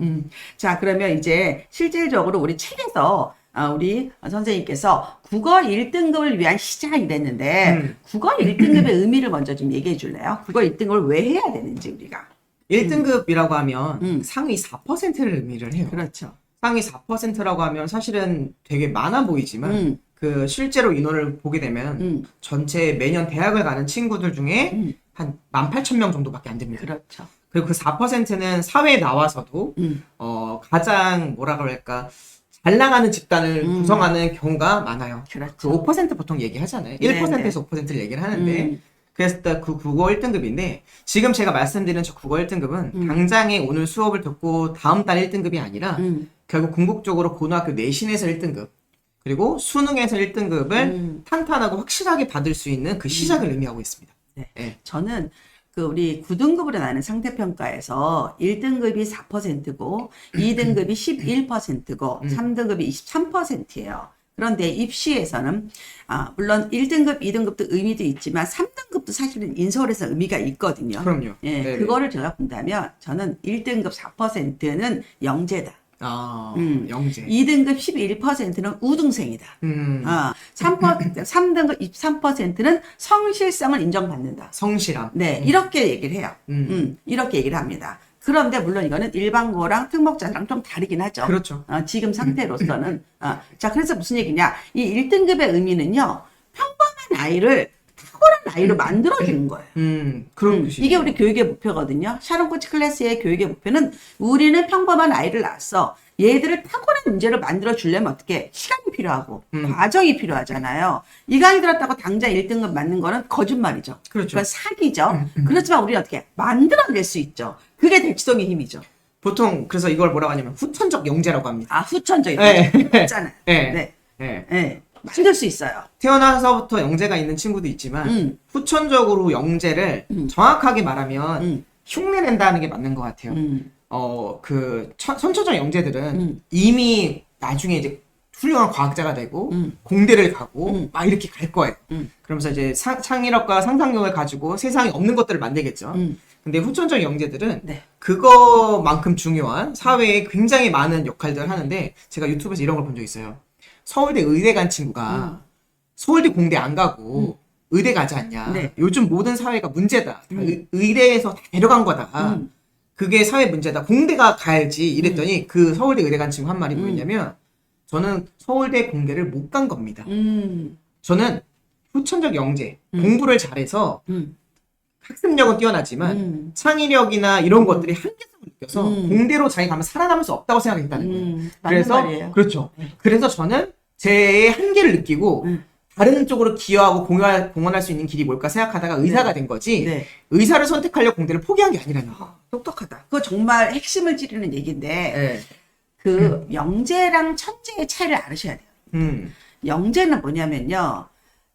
자, 그러면 이제 실질적으로 우리 책에서 우리 선생님께서 국어 1등급을 위한 시작이 됐는데 국어 1등급의 의미를 먼저 좀 얘기해 줄래요? 국어 1등급을 왜 해야 되는지 우리가. 1등급이라고 하면 상위 4%를 의미를 해요. 그렇죠. 상위 4%라고 하면 사실은 되게 많아 보이지만 그 실제로 인원을 보게 되면 전체 매년 대학을 가는 친구들 중에 한 18,000명 정도밖에 안 됩니다. 그렇죠. 그리고 그 4%는 사회에 나와서도 가장 뭐라 그럴까 잘 나가는 집단을 구성하는 경우가 많아요. 그렇죠. 그 5% 보통 얘기하잖아요. 1%에서 5%를 얘기를 하는데 그래서 그 국어 1등급인데 지금 제가 말씀드린 저 국어 1등급은 당장에 오늘 수업을 듣고 다음 달 1등급이 아니라 결국 궁극적으로 고등학교 내신에서 1등급 그리고 수능에서 1등급을 탄탄하고 확실하게 받을 수 있는 그 시작을 의미하고 있습니다. 네. 네. 저는 그 우리 9등급으로 나는 상대평가에서 1등급이 4%고 2등급이 11%고 3등급이 23%예요. 그런데 입시에서는 물론 1등급, 2등급도 의미도 있지만 3등급도 사실은 인서울에서 의미가 있거든요. 그럼요. 예, 네네. 그거를 제가 본다면 저는 1등급 4%는 영재다. 영재. 2등급 11%는 우등생이다. 3등급 23%는 성실성을 인정받는다. 성실함. 네, 이렇게 얘기를 해요. 이렇게 얘기를 합니다. 그런데 물론 이거는 일반고랑 특목자랑 좀 다르긴 하죠. 그렇죠. 지금 상태로서는. 자, 그래서 무슨 얘기냐. 이 1등급의 의미는요, 평범한 아이를 탁월한 아이로 만들어주는 거예요. 그런 뜻이죠. 이게 우리 교육의 목표거든요. 샤론 코치 클래스의 교육의 목표는 우리는 평범한 아이를 낳았어. 얘들을 탁월한 문제를 만들어 주려면 어떻게 시간이 필요하고 과정이 필요하잖아요. 이 강의 들었다고 당장 1등급 맞는 거는 거짓말이죠. 그렇죠. 그건 사기죠. 그렇지만 우리는 어떻게 만들어낼 수 있죠. 그게 대치동의 힘이죠. 보통 그래서 이걸 뭐라고 하냐면 후천적 영재라고 합니다. 후천적인 네. 있잖아요. 네. 네. 네. 네. 만들 수 있어요. 태어나서부터 영재가 있는 친구도 있지만 후천적으로 영재를 정확하게 말하면 흉내낸다는 게 맞는 것 같아요. 선천적 영재들은 이미 나중에 이제 훌륭한 과학자가 되고 공대를 가고 막 이렇게 갈 거예요. 그러면서 이제 창의력과 상상력을 가지고 세상에 없는 것들을 만들겠죠. 근데 후천적 영재들은 네. 그거만큼 중요한 사회에 굉장히 많은 역할들을 하는데 제가 유튜브에서 이런 걸 본 적 있어요. 서울대 의대 간 친구가 서울대 공대 안 가고 의대 가지 않냐. 네. 요즘 모든 사회가 문제다. 다 의대에서 다 데려간 거다. 그게 사회 문제다. 공대가 가야지. 이랬더니 그 서울대 의대 간 친구 한 말이 뭐였냐면 저는 서울대 공대를 못 간 겁니다. 저는 후천적 영재, 공부를 잘해서 학습력은 뛰어나지만 창의력이나 이런 것들이 한계성을 느껴서 공대로 자기 가면 살아남을 수 없다고 생각했다는 거예요. 그래서 말이에요. 그렇죠. 그래서 저는 제 한계를 느끼고 다른 쪽으로 기여하고 공헌할 수 있는 길이 뭘까 생각하다가 의사가 된 거지. 네. 의사를 선택하려고 공대를 포기한 게 아니라는 거. 똑똑하다. 그거 정말 핵심을 찌르는 얘기인데 네. 그 영재랑 천재의 차이를 알으셔야 돼요. 영재는 뭐냐면요.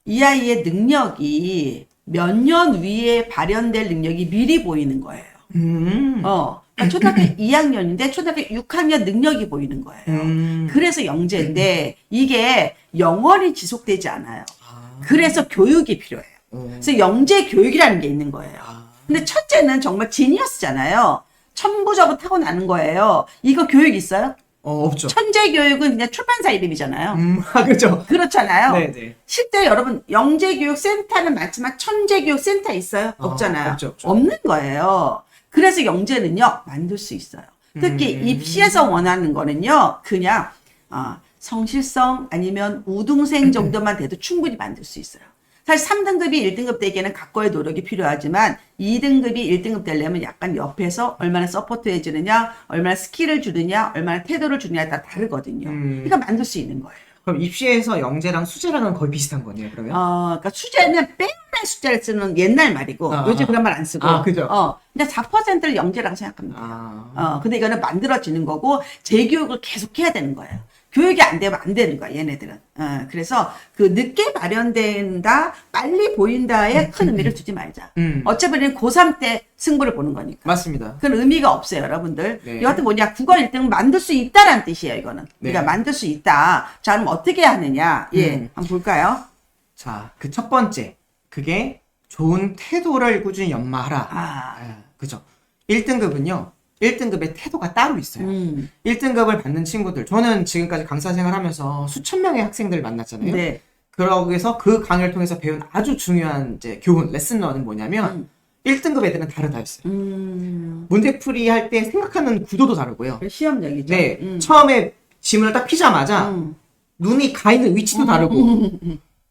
이 아이의 능력이 몇 년 위에 발현될 능력이 미리 보이는 거예요. 그러니까 초등학교 2학년인데 초등학교 6학년 능력이 보이는 거예요. 그래서 영재인데 이게 영원히 지속되지 않아요. 그래서 교육이 필요해요. 그래서 영재 교육이라는 게 있는 거예요. 근데 첫째는 정말 지니어스잖아요. 천부적으로 타고나는 거예요. 이거 교육 있어요? 없죠. 천재 교육은 그냥 출판사 이름이잖아요. 그렇죠. 그렇잖아요. 네네. 실제 여러분 영재교육센터는 많지만 천재교육센터 있어요? 없잖아요. 없죠. 없는 거예요. 그래서 영재는요 만들 수 있어요. 특히 입시에서 원하는 거는요 그냥 성실성 아니면 우등생 정도만 돼도 충분히 만들 수 있어요. 사실 3등급이 1등급 되기에는 각고의 노력이 필요하지만 2등급이 1등급 되려면 약간 옆에서 얼마나 서포트 해주느냐, 얼마나 스킬을 주느냐, 얼마나 태도를 주느냐에 따라 다르거든요. 그러니까 만들 수 있는 거예요. 그럼 입시에서 영재랑 수재랑은 거의 비슷한 거네요, 그러면? 그러니까 수재는 빼어날 숫자를 쓰는 옛날 말이고 요즘 그런 말 안 쓰고. 그죠. 그냥 4%를 영재라고 생각합니다. 근데 이거는 만들어지는 거고 재교육을 계속 해야 되는 거예요. 교육이 안 되면 안 되는 거야, 얘네들은. 그래서 그 늦게 발현된다, 빨리 보인다에 큰 의미를 두지 말자. 어차피 우리는 고3 때 승부를 보는 거니까. 맞습니다. 그런 의미가 없어요, 여러분들. 네. 이것도 뭐냐, 국어 1등 만들 수 있다라는 뜻이에요, 이거는. 네. 그러니까 만들 수 있다. 자, 그럼 어떻게 하느냐. 한번 볼까요? 자, 그 첫 번째. 그게 좋은 태도를 꾸준히 연마하라. 그죠. 1등급은요. 1등급의 태도가 따로 있어요. 1등급을 받는 친구들. 저는 지금까지 강사 생활하면서 수천 명의 학생들을 만났잖아요. 네. 그러고서 그 강의를 통해서 배운 아주 중요한 이제 교훈, 레슨러는 뭐냐면 1등급 애들은 다르다였어요. 문제풀이 할 때 생각하는 구도도 다르고요. 시험적이죠. 네. 처음에 지문을 딱 피자마자 눈이 가 있는 위치도 다르고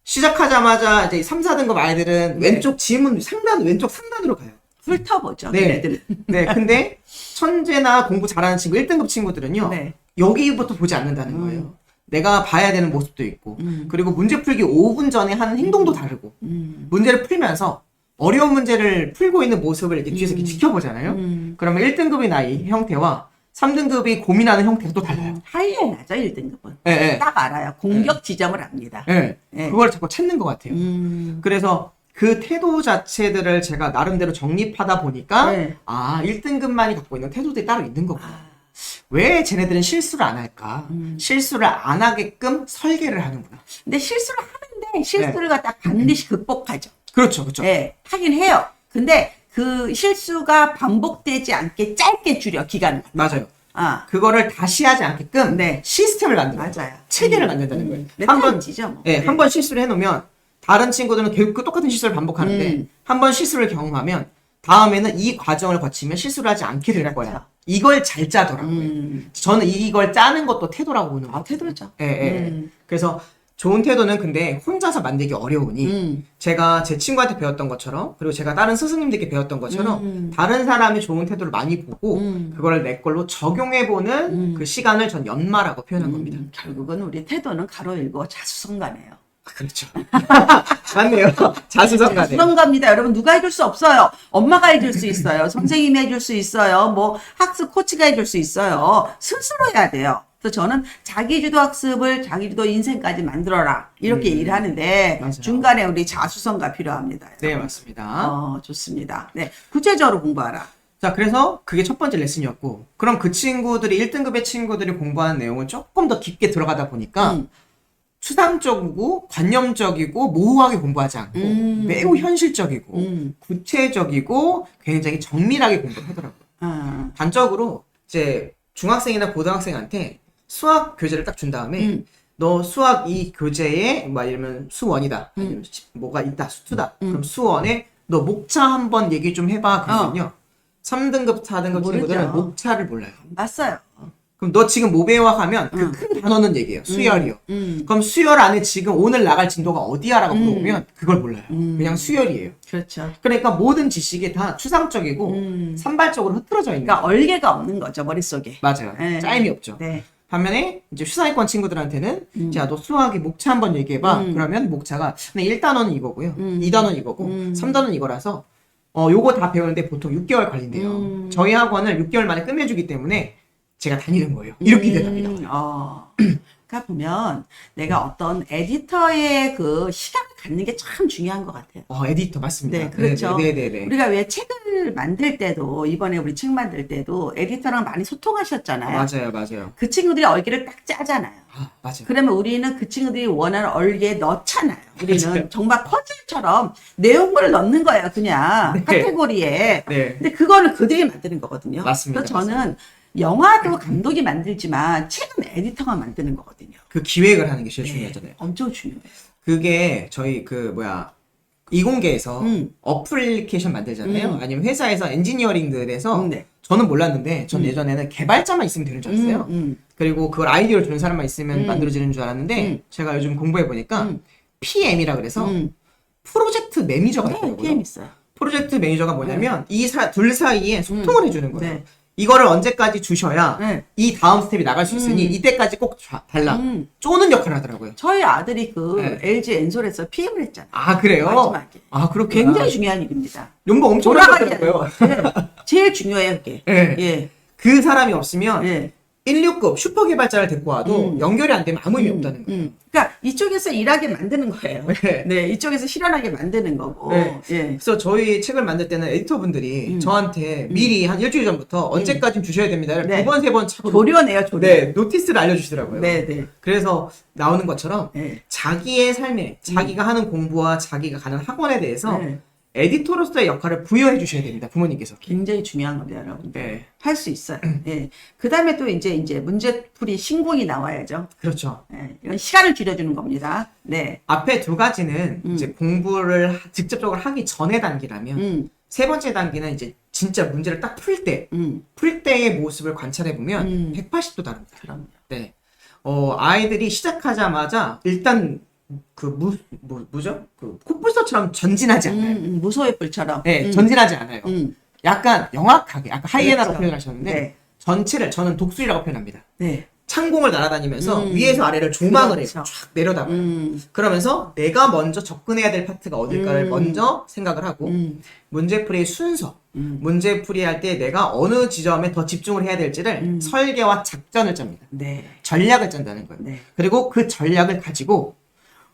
시작하자마자 이제 3, 4등급 아이들은 왼쪽 지문 상단, 왼쪽 상단으로 가요. 훑어보죠. 네. 애들은. 네. 근데 천재나 공부 잘하는 친구, 1등급 친구들은요. 네. 여기부터 보지 않는다는 거예요. 내가 봐야 되는 모습도 있고, 그리고 문제 풀기 5분 전에 하는 행동도 다르고, 문제를 풀면서 어려운 문제를 풀고 있는 모습을 이렇게 뒤에서 이렇게 지켜보잖아요. 그러면 1등급의 나이 형태와 3등급이 고민하는 형태가 또 달라요. 하이에나죠, 1등급은. 네. 딱 알아요. 공격 지점을 압니다. 네. 네. 그걸 자꾸 찾는 것 같아요. 그래서 그 태도 자체들을 제가 나름대로 정립하다 보니까 네. 1등급만이 갖고 있는 태도들이 따로 있는 거구나. 왜 쟤네들은 실수를 안 할까? 실수를 안 하게끔 설계를 하는구나. 근데 실수를 하는데 실수를 갖다 반드시 극복하죠. 그렇죠, 그렇죠. 네, 하긴 해요. 근데 그 실수가 반복되지 않게 짧게 줄여, 기간을. 맞아요. 그거를 다시 하지 않게끔 네. 시스템을 만들어요. 맞아요. 체계를 만든다는 거예요. 메타인지죠, 뭐. 네, 한 번 실수를 해놓으면 다른 친구들은 결국 그 똑같은 실수를 반복하는데 한 번 실수를 경험하면 다음에는 이 과정을 거치면 실수를 하지 않게 될 거야. 이걸 잘 짜더라고요. 저는 이걸 짜는 것도 태도라고 보는 거예요. 태도죠. 예. 그래서 좋은 태도는 근데 혼자서 만들기 어려우니 제가 제 친구한테 배웠던 것처럼 그리고 제가 다른 스승님들께 배웠던 것처럼 다른 사람의 좋은 태도를 많이 보고 그걸 내 걸로 적용해보는 그 시간을 전 연마라고 표현한 겁니다. 결국은 우리 태도는 가로 열고 자수성가네요. 그렇죠. 맞네요. 자수성가네. 자수성가입니다. 여러분 누가 해줄 수 없어요. 엄마가 해줄 수 있어요. 선생님이 해줄 수 있어요. 뭐 학습 코치가 해줄 수 있어요. 스스로 해야 돼요. 그래서 저는 자기주도 학습을 자기주도 인생까지 만들어라 이렇게 얘기를 하는데 맞아요. 중간에 우리 자수성가 필요합니다. 네, 맞습니다. 좋습니다. 네, 구체적으로 공부하라. 자, 그래서 그게 첫 번째 레슨이었고 그럼 그 친구들이 1등급의 친구들이 공부하는 내용을 조금 더 깊게 들어가다 보니까 추상적이고 관념적이고 모호하게 공부하지 않고 매우 현실적이고 구체적이고 굉장히 정밀하게 공부를 하더라고요. 단적으로 이제 중학생이나 고등학생한테 수학 교재를 딱 준 다음에 너 수학 이 교재에 막 이러면 수원이다. 아니면 뭐가 있다. 수투다. 그럼 수원에 너 목차 한번 얘기 좀 해봐. 그러면요. 3등급, 4등급 모르죠. 친구들은 목차를 몰라요. 맞어요. 그럼 너 지금 뭐 배워 하면 그 큰 단어는 얘기해요. 수열이요. 그럼 수열 안에 지금 오늘 나갈 진도가 어디야라고 물어보면 그걸 몰라요. 그냥 수열이에요. 그렇죠. 그러니까 모든 지식이 다 추상적이고 산발적으로 흐트러져 있는 그러니까 거예요. 얼개가 없는 거죠, 머릿속에. 맞아요. 네. 짜임이 없죠. 네. 반면에 이제 휴사위권 친구들한테는 자, 너 수학의 목차 한번 얘기해봐. 그러면 목차가 근데 1단원은 이거고요. 2단원은 이거고 3단원은 이거라서 요거 다 배우는데 보통 6개월 걸린대요. 저희 학원을 6개월 만에 끝내주기 때문에 제가 다니는 거예요. 이렇게 대답니다. 그러니까 보면 내가 어떤 에디터의 그 시간을 갖는 게 참 중요한 것 같아요. 에디터 맞습니다. 네, 그렇죠. 네네네. 우리가 왜 책을 만들 때도 이번에 우리 책 만들 때도 에디터랑 많이 소통하셨잖아요. 맞아요. 그 친구들이 얼개를 딱 짜잖아요. 맞아요. 그러면 우리는 그 친구들이 원하는 얼개에 넣잖아요. 우리는 맞아요. 정말 퍼즐처럼 내용물을 넣는 거예요. 그냥 네. 카테고리에. 네. 근데 그거는 그들이 만드는 거거든요. 맞습니다. 그래서 저는 영화도 감독이 만들지만 책은 에디터가 만드는 거거든요. 그 기획을 하는 게 제일 중요하잖아요. 엄청 중요해요. 그게 저희 이공계에서 어플리케이션 만들잖아요. 아니면 회사에서 엔지니어링들에서 네. 저는 몰랐는데 전 예전에는 개발자만 있으면 되는 줄 알았어요. 그리고 그걸 아이디어를 주는 사람만 있으면 만들어지는 줄 알았는데 제가 요즘 공부해 보니까 PM이라 그래서 프로젝트 매니저가 네, 있더라고요. PM 있어요. 프로젝트 매니저가 뭐냐면 둘 사이에 소통을 해주는 거예요. 네. 이거를 언제까지 주셔야 네. 이 다음 스텝이 나갈 수 있으니 이때까지 꼭 달라. 쪼는 역할을 하더라고요. 저희 아들이 그 네. LG 엔솔에서 PM을 했잖아요. 아, 그래요? 마지막에. 그렇구나. 굉장히 중요한 일입니다. 연봉 엄청 돌아가야 되는 올랐더라고요. 거. 네. 제일 중요해요, 그게. 네. 예. 그 사람이 없으면 예. 169급 슈퍼 개발자를 데리고 와도 연결이 안 되면 아무 의미 없다는 거예요. 그러니까 이쪽에서 일하게 만드는 거예요. 네. 네, 이쪽에서 실현하게 만드는 거고. 네. 예. 그래서 저희 책을 만들 때는 에디터분들이 저한테 미리 한 일주일 전부터 언제까지 주셔야 됩니다를 네. 두 번, 세 번 차고 조련해요, 조련. 네, 노티스를 알려주시더라고요. 네, 네. 그래서 나오는 것처럼 네. 자기의 삶에 자기가 하는 공부와 자기가 가는 학원에 대해서 네. 에디터로서의 역할을 부여해 주셔야 됩니다. 부모님께서. 굉장히 중요한 겁니다, 여러분들. 네. 할 수 있어요. 예. 그 다음에 또 이제 문제풀이 신공이 나와야죠. 그렇죠. 예. 이건 시간을 줄여주는 겁니다. 네. 앞에 두 가지는 이제 공부를 직접적으로 하기 전의 단계라면 세 번째 단계는 이제 진짜 문제를 딱 풀 때의 모습을 관찰해 보면 180도 다릅니다. 그럼요. 네. 아이들이 시작하자마자 일단 뭐죠? 그 콧불소처럼 전진하지 않아요. 무소의 뿔처럼. 네, 전진하지 않아요. 약간 영악하게, 아까 하이에나로 그렇죠. 표현하셨는데 네. 전체를 저는 독수리라고 표현합니다. 네. 창공을 날아다니면서 위에서 아래를 조망을 그렇죠. 해요. 쫙 내려다봐요. 그러면서 내가 먼저 접근해야 될 파트가 어딜까를 먼저 생각을 하고 문제풀이의 순서, 문제풀이 할 때 내가 어느 지점에 더 집중을 해야 될지를 설계와 작전을 짭니다. 네. 전략을 짠다는 거예요. 네. 그리고 그 전략을 가지고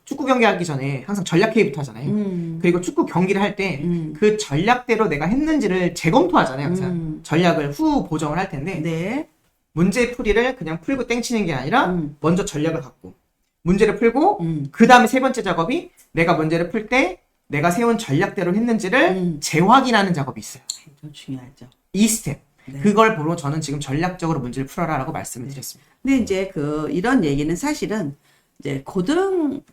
축구 경기 하기 전에 항상 전략 회의부터 하잖아요. 그리고 축구 경기를 할 때 그 전략대로 내가 했는지를 재검토하잖아요. 항상 전략을 후 보정을 할 텐데 네. 문제풀이를 그냥 풀고 땡치는 게 아니라 먼저 전략을 갖고 문제를 풀고 그 다음에 세 번째 작업이 내가 문제를 풀 때 내가 세운 전략대로 했는지를 재확인하는 작업이 있어요. 좀 중요하죠. 이 스텝. 네. 그걸 보고 저는 지금 전략적으로 문제를 풀어라라고 말씀을 드렸습니다. 근데 이제 이런 얘기는 사실은 이제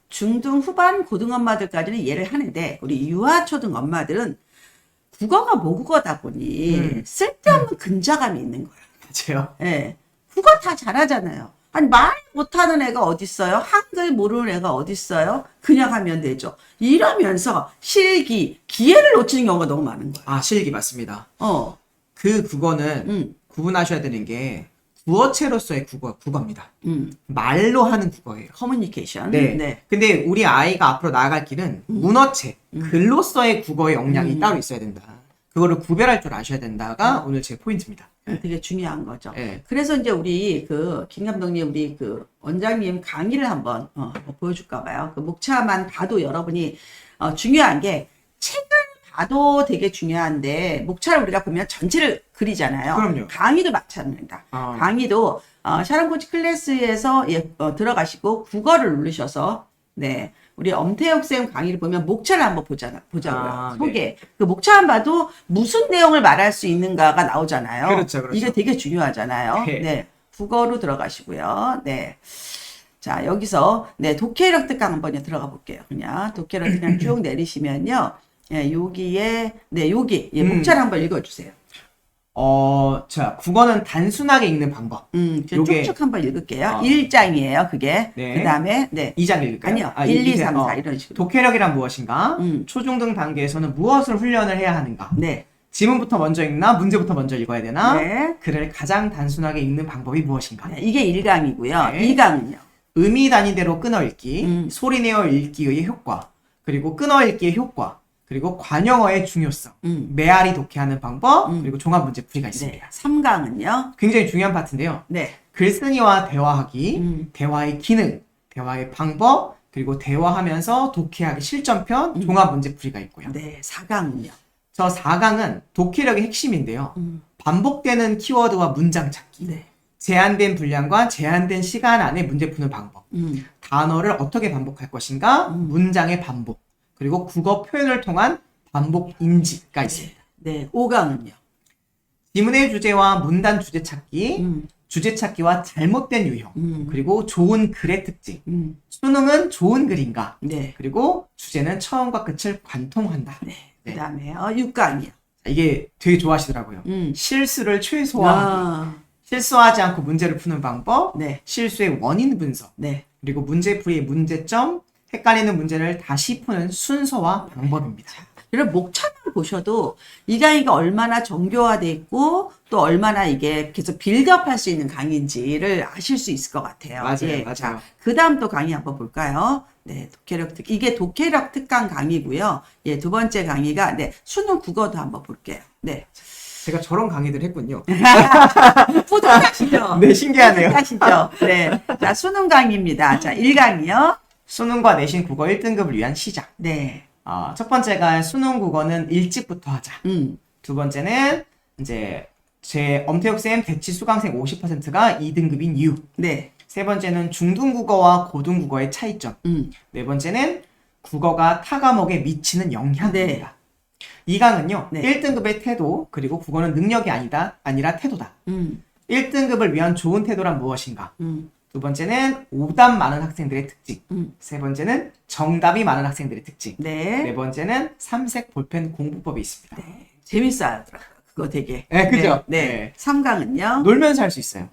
중등, 후반 고등 엄마들까지는 이해를 하는데 우리 유아 초등 엄마들은 국어가 모국어다 보니 쓸데없는 근자감이 있는 거예요. 맞아요. 예. 국어 다 잘하잖아요. 아니, 말 못하는 애가 어딨어요? 한글 모르는 애가 어딨어요? 그냥 하면 되죠. 이러면서 기회를 놓치는 경우가 너무 많은 거예요. 실기 맞습니다. 그 국어는 구분하셔야 되는 게 구어체로서의 국어입니다. 말로 하는 국어예요. 커뮤니케이션. 네. 근데 우리 아이가 앞으로 나아갈 길은 문어체, 글로서의 국어의 역량이 따로 있어야 된다. 그거를 구별할 줄 아셔야 된다가 오늘 제 포인트입니다. 되게 중요한 거죠. 네. 그래서 이제 우리 김 감독님, 우리 원장님 강의를 한번 보여줄까 봐요. 그 목차만 봐도 여러분이 중요한 게 책을 봐도 되게 중요한데 목차를 우리가 보면 전체를 그리잖아요. 그럼요. 강의도 마찬가지입니다. 강의도 샤론 코치 클래스에서 들어가시고 국어를 누르셔서 네. 우리 엄태욱 쌤 강의를 보면 목차를 한번 보자고요. 소개. 네. 그 목차만 봐도 무슨 내용을 말할 수 있는가가 나오잖아요. 그렇죠. 이게 되게 중요하잖아요. 네. 네. 국어로 들어가시고요. 네. 자, 여기서, 네, 독해력 특강 한번 들어가 볼게요. 그냥 독해력 특강 쭉 내리시면요. 예, 여기에, 네, 여기, 예, 목차를 한번 읽어주세요. 자, 국어는 단순하게 읽는 방법. 요게- 쭉쭉 한번 읽을게요. 1장이에요, 그게. 네. 그 다음에, 네. 2장 읽을까요? 아니요. 1, 2, 3, 4 이런 식으로. 독해력이란 무엇인가? 초중등 단계에서는 무엇을 훈련을 해야 하는가? 네. 지문부터 먼저 읽나? 문제부터 먼저 읽어야 되나? 네. 글을 가장 단순하게 읽는 방법이 무엇인가? 네, 이게 1강이고요. 네. 2강은요. 의미 단위대로 끊어 읽기, 소리내어 읽기의 효과, 그리고 끊어 읽기의 효과, 그리고 관용어의 중요성, 메아리 독해하는 방법, 그리고 종합 문제 풀이가 있습니다. 네. 3강은요. 굉장히 중요한 파트인데요. 네. 글쓴이와 대화하기, 대화의 기능, 대화의 방법, 그리고 대화하면서 독해하기 실전편, 종합 문제 풀이가 있고요. 네. 4강은요. 저 4강은 독해력의 핵심인데요. 반복되는 키워드와 문장 찾기, 네. 제한된 분량과 제한된 시간 안에 문제 푸는 방법, 단어를 어떻게 반복할 것인가, 문장의 반복, 그리고 국어 표현을 통한 반복 인지가 있습니다. 네. 5강은요. 지문의 주제와 문단 주제 찾기, 주제 찾기와 잘못된 유형, 그리고 좋은 글의 특징, 수능은 좋은 글인가, 네. 그리고 주제는 처음과 끝을 관통한다. 네. 네. 그 다음에요. 6강이요. 이게 되게 좋아하시더라고요. 실수를 최소화하기, 아, 실수하지 않고 문제를 푸는 방법, 네. 실수의 원인 분석, 네. 그리고 문제풀이의 문제점, 헷갈리는 문제를 다시 푸는 순서와 방법입니다. 이런 목차만 보셔도 이 강의가 얼마나 정교화돼 있고 또 얼마나 이게 계속 빌드업할 수 있는 강의인지를 아실 수 있을 것 같아요. 맞아요, 맞아요. 자, 그 다음 또 강의 한번 볼까요? 네, 이게 독해력 특강 강의고요. 예, 두 번째 강의가 네, 수능 국어도 한번 볼게요. 네, 제가 저런 강의들 했군요. 뿌듯하시죠? 네, 신기하네요. 뿌듯하시죠? 네, 자 수능 강의입니다. 자, 1강이요. 수능과 내신 국어 1등급을 위한 시작. 네, 첫 번째가 수능 국어는 일찍부터 하자. 음, 두 번째는 이제 제 엄태욱쌤 대치 수강생 50%가 2등급인 이유. 네, 세 번째는 중등국어와 고등국어의 차이점. 네 번째는 국어가 타 과목에 미치는 영향입니다. 네. 2강은요. 네. 1등급의 태도, 그리고 국어는 능력이 아니라 태도다. 1등급을 위한 좋은 태도란 무엇인가? 두 번째는 오답 많은 학생들의 특징. 세 번째는 정답이 많은 학생들의 특징. 네, 네 번째는 삼색 볼펜 공부법이 있습니다. 재밌어요. 그거 되게. 네, 그죠? 네, 네. 3강은요. 놀면서 할 수 있어요.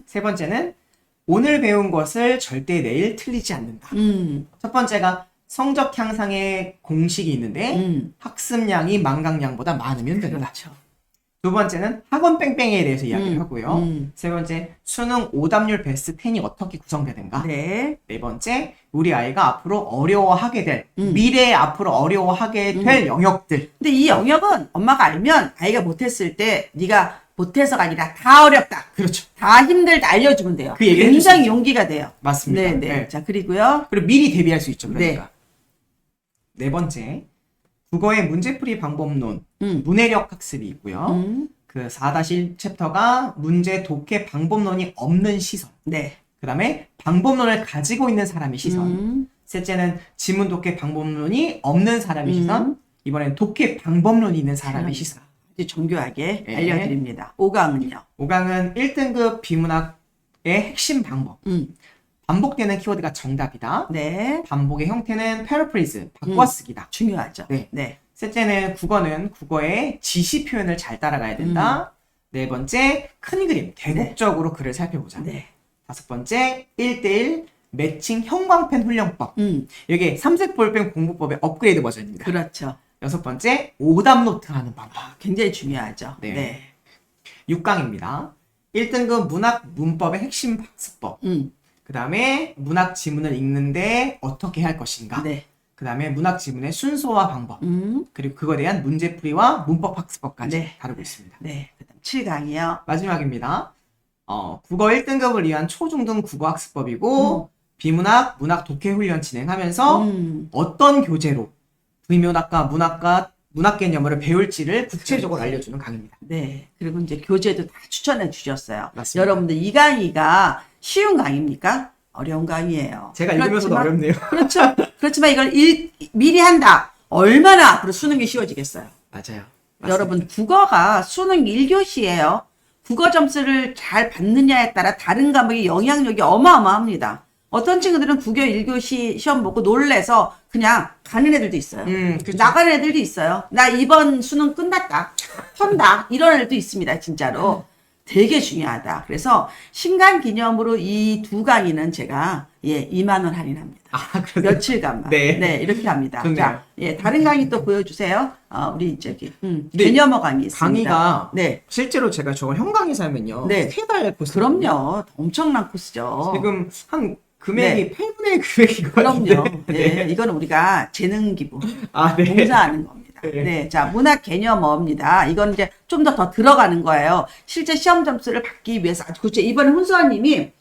세 번째는 오늘 배운 것을 절대 내일 틀리지 않는다. 첫 번째가 성적 향상의 공식이 있는데 학습량이 망각량보다 많으면 된다. 그렇죠. 두 번째는 학원 뺑뺑이에 대해서 이야기를 하고요. 세 번째, 수능 오답률 베스트 10이 어떻게 구성되는가. 네. 네 번째, 우리 아이가 앞으로 어려워하게 될, 미래에 앞으로 어려워하게 될 영역들. 근데 이 영역은 엄마가 알면 아이가 못했을 때 네가 못해서가 아니라 다 어렵다. 그렇죠. 다 힘들다 알려주면 돼요. 그 얘기를 굉장히 해줄 수 용기가 돼요. 맞습니다. 네, 네. 네. 자, 그리고요. 그리고 미리 대비할 수 있죠. 그러니까. 네 번째, 국어의 문제풀이 방법론, 문해력 학습이 있고요. 그 4-1 챕터가 문제 독해 방법론이 없는 시선. 네. 그 다음에 방법론을 가지고 있는 사람의 시선. 셋째는 지문 독해 방법론이 없는 사람의 시선. 이번엔 독해 방법론이 있는 사람의 시선. 아주 정교하게 네. 알려드립니다. 5강은요. 5강은 1등급 비문학의 핵심 방법. 반복되는 키워드가 정답이다. 네. 반복의 형태는 패러프레이즈, 바꿔쓰기다. 중요하죠. 네. 네. 셋째는 국어는 국어의 지시 표현을 잘 따라가야 된다. 네 번째, 큰 그림, 대국적으로 글을 살펴보자. 네. 다섯 번째, 1대1 매칭 형광펜 훈련법. 이게 삼색 볼펜 공부법의 업그레이드 버전입니다. 그렇죠. 여섯 번째, 오답 노트 하는 방법. 굉장히 중요하죠. 네. 네. 6강입니다. 1등급 문학 문법의 핵심 학습법. 그 다음에 문학 지문을 읽는데 어떻게 할 것인가. 네. 그 다음에 문학 지문의 순서와 방법. 그리고 그거에 대한 문제풀이와 문법 학습법까지 네. 다루고 있습니다. 네. 그다음 7강이요. 마지막입니다. 국어 1등급을 위한 초중등 국어 학습법이고 비문학, 문학 독해 훈련 진행하면서 어떤 교재로 비문학과 문학 개념을 배울지를 구체적으로 알려주는 강의입니다. 네. 그리고 이제 교재도 다 추천해 주셨어요. 맞습니다. 여러분들 이 강의가 쉬운 강의입니까? 어려운 강의예요. 제가 읽으면서도 그렇지만- 어렵네요. 그렇죠. 그렇지만 이걸 미리 한다. 얼마나 앞으로 수능이 쉬워지겠어요. 맞아요. 여러분 국어가 수능 1교시예요. 국어 점수를 잘 받느냐에 따라 다른 과목의 영향력이 어마어마합니다. 어떤 친구들은 9교 1교시 시험 보고 놀래서 그냥 가는 애들도 있어요. 그쵸. 나가는 애들도 있어요. 나 이번 수능 끝났다. 턴다. 이런 애들도 있습니다. 진짜로. 되게 중요하다. 그래서 신간 기념으로 이 두 강의는 제가 2만 원 할인합니다. 아, 그래요? 며칠간만. 네. 네, 이렇게 합니다. 좋네요. 자, 다른 강의 또 보여주세요. 우리 저기 네. 개념어 강의 있습니다. 강의가 네, 실제로 제가 저걸 형강의 삶은요. 네. 3달 코스. 그럼요. 엄청난 코스죠. 지금 한 금액이 8분의 1 금액인 것 같은데. 그럼요. 네, 이거는 우리가 재능 기부, 아, 네. 봉사하는 겁니다. 네. 네, 자, 문학 개념어입니다. 이건 이제 좀 더 들어가는 거예요. 실제 시험 점수를 받기 위해서. 그렇죠. 이번에 훈수원님이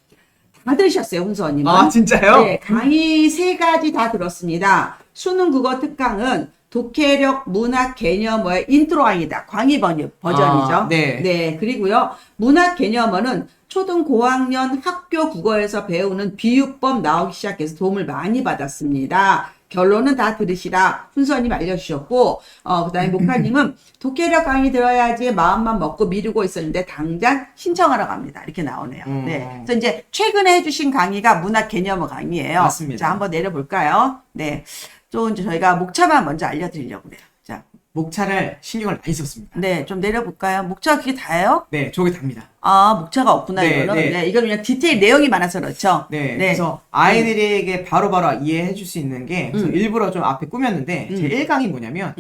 다 들으셨어요, 훈수원님은. 아, 진짜요? 네, 강의 3가지 다 들었습니다. 수능 국어 특강은 독해력 문학 개념어의 인트로 강의다. 광의 버전이죠. 아, 네. 그리고요. 문학 개념어는 초등 고학년 학교 국어에서 배우는 비유법 나오기 시작해서 도움을 많이 받았습니다. 결론은 다 들으시라 훈수원님 알려주셨고, 그 다음에 목사님은 독해력 강의 들어야지 마음만 먹고 미루고 있었는데 당장 신청하러 갑니다. 이렇게 나오네요. 네. 그래서 이제 최근에 해주신 강의가 문학 개념어 강의예요. 맞습니다. 자, 한번 내려볼까요? 네. 좀 이제 저희가 목차만 먼저 알려드리려고 그래요. 자, 목차를 신경을 많이 썼습니다. 네. 좀 내려볼까요? 목차가 그게 다예요? 네, 저게 답니다. 아, 목차가 없구나, 네, 이거는. 네. 네. 이건 그냥 디테일 내용이 많아서 그렇죠. 네, 그래서 아이들에게 바로바로 이해해 줄 수 있는 게 그래서 일부러 좀 앞에 꾸몄는데 제 1강이 뭐냐면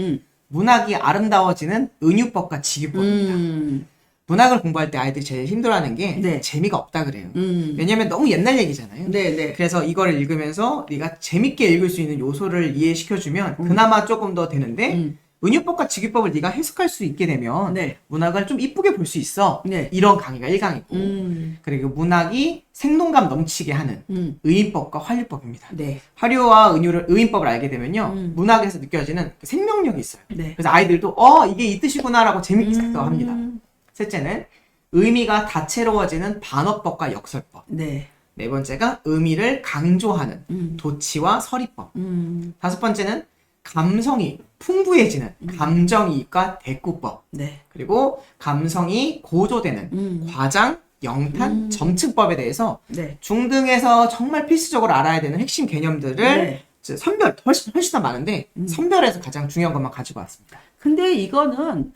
문학이 아름다워지는 은유법과 직유법입니다. 문학을 공부할 때 아이들이 제일 힘들어하는 게 네. 재미가 없다 그래요. 왜냐면 너무 옛날 얘기잖아요. 네, 네. 그래서 이거를 읽으면서 네가 재밌게 읽을 수 있는 요소를 이해시켜주면 그나마 조금 더 되는데 은유법과 직유법을 네가 해석할 수 있게 되면 네. 문학을 좀 이쁘게 볼 수 있어. 네. 이런 강의가 1강이고 그리고 문학이 생동감 넘치게 하는 의인법과 활유법입니다. 네. 활유와 의인법을 알게 되면요 문학에서 느껴지는 그 생명력이 있어요. 네. 그래서 아이들도 이게 이 뜻이구나라고 재밌게 더 합니다. 셋째는 의미가 다채로워지는 반어법과 역설법. 네. 네 번째가 의미를 강조하는 도치와 서리법. 다섯 번째는 감성이 풍부해지는 감정이입과 대꾸법. 네. 그리고 감성이 고조되는 과장, 영탄, 점층법에 대해서 네. 중등에서 정말 필수적으로 알아야 되는 핵심 개념들을 네. 이제 선별, 훨씬 더 많은데 선별해서 가장 중요한 것만 가지고 왔습니다. 근데 이거는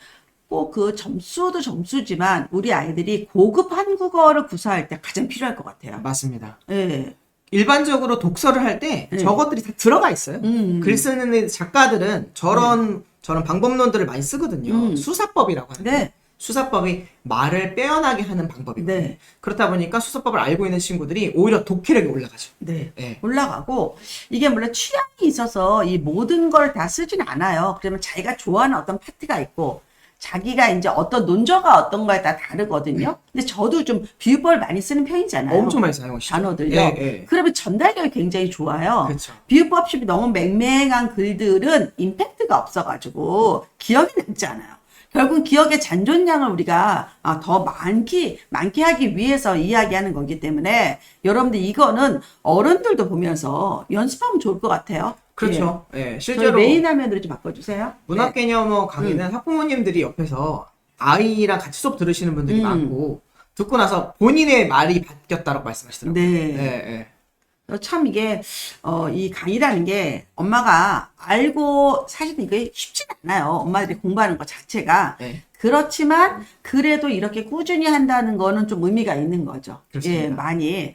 꼭 그 점수도 점수지만 우리 아이들이 고급 한국어를 구사할 때 가장 필요할 것 같아요. 맞습니다. 네. 일반적으로 독서를 할 때 저것들이 다 들어가 있어요. 글 쓰는 작가들은 저런 방법론들을 많이 쓰거든요. 수사법이라고 하는데 네. 수사법이 말을 빼어나게 하는 방법이거든요. 네. 그렇다 보니까 수사법을 알고 있는 친구들이 오히려 독해력이 올라가죠. 네. 네. 올라가고 이게 물론 취향이 있어서 이 모든 걸 다 쓰진 않아요. 그러면 자기가 좋아하는 어떤 파트가 있고 자기가 이제 어떤 논조가 어떤 거에 따라 다르거든요. 근데 저도 좀 비유법을 많이 쓰는 편이잖아요. 엄청 많이 사용하시죠. 단어들요. 예, 예. 그러면 전달력이 굉장히 좋아요. 그렇죠. 비유법식이 너무 맹맹한 글들은 임팩트가 없어가지고 기억이 남지 않아요. 결국 기억의 잔존량을 우리가 더 많게 하기 위해서 이야기하는 거기 때문에 여러분들 이거는 어른들도 보면서 연습하면 좋을 것 같아요. 그렇죠. 예. 저희 실제로 메인 화면으로 좀 바꿔주세요. 문학 개념어 강의는 학부모님들이 옆에서 아이랑 같이 수업 들으시는 분들이 많고 듣고 나서 본인의 말이 바뀌었다고 말씀하시더라고요. 네. 예, 예. 참 이게 이 강의라는 게 엄마가 알고 사실 이게 쉽진 않아요. 엄마들이 공부하는 것 자체가. 네. 그렇지만 그래도 이렇게 꾸준히 한다는 거는 좀 의미가 있는 거죠. 그렇습니다. 예, 많이.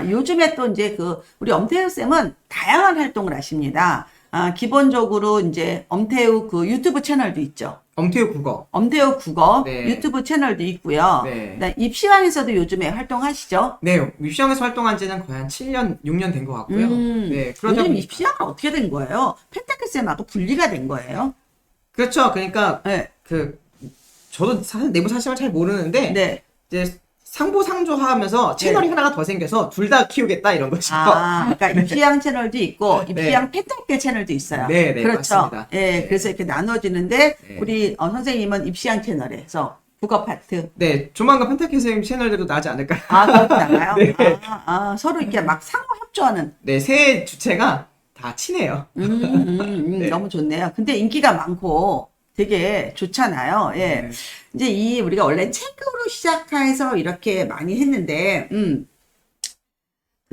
요즘에 또 이제 우리 엄태우 쌤은 다양한 활동을 하십니다. 기본적으로 이제 엄태우 그 유튜브 채널도 있죠. 엄태우 국어. 엄태우 국어 네. 유튜브 채널도 있고요. 네. 그다음에 입시왕에서도 요즘에 활동하시죠. 네, 입시왕에서 활동한 지는 거의 한 7년, 6년 된 것 같고요. 네, 그러다 요즘 보니까 입시왕은 어떻게 된 거예요? 펜타클 쌤하고 분리가 된 거예요? 그렇죠. 그러니까 네. 저도 사실 내부 사실을 잘 모르는데 네. 이제 상부상조하면서 채널이 하나가 더 생겨서 둘 다 키우겠다 이런 거죠. 그러니까 입시왕 채널도 있고 입시왕 펜타클 채널도 있어요. 네, 네, 그렇죠. 맞습니다. 예, 네. 그래서 이렇게 나눠지는데 네. 우리 선생님은 입시왕 채널에서 국어 파트. 네, 조만간 펜타키 선생님 채널들도 나지 않을까요? 그렇게 나가요? 네. 서로 이렇게 막 상호 협조하는. 네, 새 주체가 다 친해요. 네. 너무 좋네요. 근데 인기가 많고 되게 좋잖아요. 예. 네. 이제 우리가 원래 책으로 시작해서 이렇게 많이 했는데,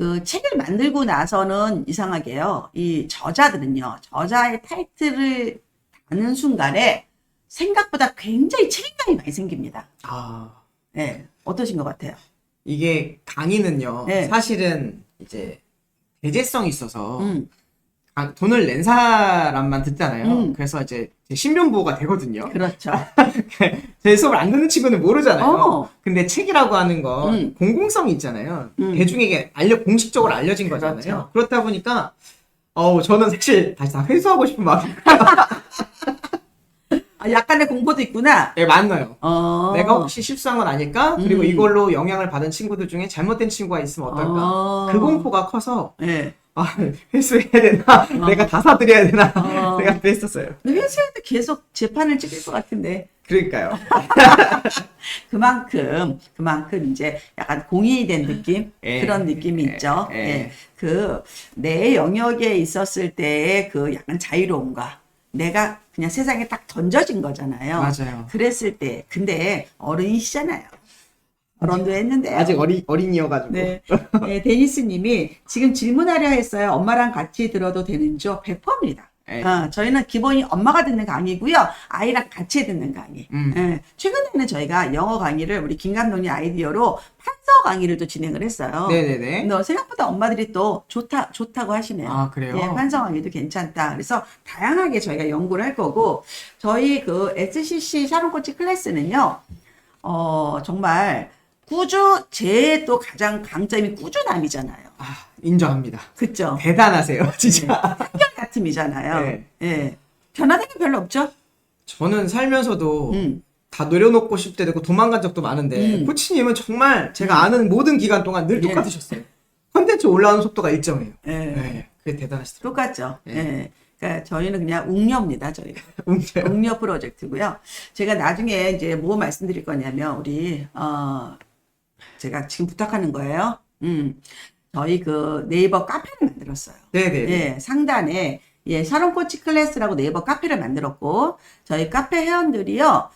그 책을 만들고 나서는 이상하게요. 이 저자들은요. 저자의 타이틀을 다는 순간에 생각보다 굉장히 책임감이 많이 생깁니다. 아, 네. 어떠신 것 같아요? 이게 강의는요, 네. 사실은 이제 대제성이 있어서 돈을 낸 사람만 듣잖아요. 그래서 이제 제 신변보호가 되거든요. 그렇죠. 제 수업을 안 듣는 친구는 모르잖아요. 어. 근데 책이라고 하는 건 공공성이 있잖아요. 대중에게 공식적으로 알려진 거잖아요. 그렇죠. 그렇다 보니까 저는 사실 다시 다 회수하고 싶은 마음이 아, 약간의 공포도 있구나. 네, 많아요. 어. 내가 혹시 실수한 건 아닐까? 그리고 이걸로 영향을 받은 친구들 중에 잘못된 친구가 있으면 어떨까? 그 공포가 커서 네. 회수해야 되나? 내가 다 사드려야 되나? 내가 그랬었어요. 근데 회사에도 계속 재판을 찍을 것 같은데. 그러니까요. 그만큼 이제 약간 공인이 된 느낌? 그런 느낌이 있죠. 예. 내 영역에 있었을 때의 그 약간 자유로움과 내가 그냥 세상에 딱 던져진 거잖아요. 맞아요. 그랬을 때. 근데 어른이시잖아요. 결혼도 했는데요. 아직 어린이여가지고. 네. 네, 데니스 님이 지금 질문하려 했어요. 엄마랑 같이 들어도 되는지요? 100%입니다. 네. 저희는 기본이 엄마가 듣는 강의고요. 아이랑 같이 듣는 강의. 최근에는 저희가 영어 강의를 우리 김 감독님 아이디어로 판서 강의를 또 진행을 했어요. 네네네. 생각보다 엄마들이 또 좋다고 하시네요. 아, 그래요? 예, 판서 강의도 괜찮다. 그래서 다양하게 저희가 연구를 할 거고, 저희 그 SCC 샤론 코치 클래스는요, 정말 제 또 가장 강점이 꾸준함이잖아요. 인정합니다. 그쵸? 대단하세요, 진짜. 한결같음이잖아요. 네. 예. 변화된 게 별로 없죠? 저는 살면서도 다 내려놓고 싶을 때도 있고 도망간 적도 많은데 코치님은 정말 제가 아는 모든 기간 동안 늘 똑같으셨어요. 컨텐츠 올라오는 속도가 일정해요. 예. 네, 그게 대단하시더라고요. 똑같죠. 예. 그러니까 저희는 그냥 웅녀입니다, 저희가. 웅녀요? 웅녀 프로젝트고요. 제가 나중에 이제 뭐 말씀드릴 거냐면, 우리, 제가 지금 부탁하는 거예요. 저희 그 네이버 카페를 만들었어요. 네네. 예, 상단에, 샤론 코치 클래스라고 네이버 카페를 만들었고, 저희 카페 회원들이요,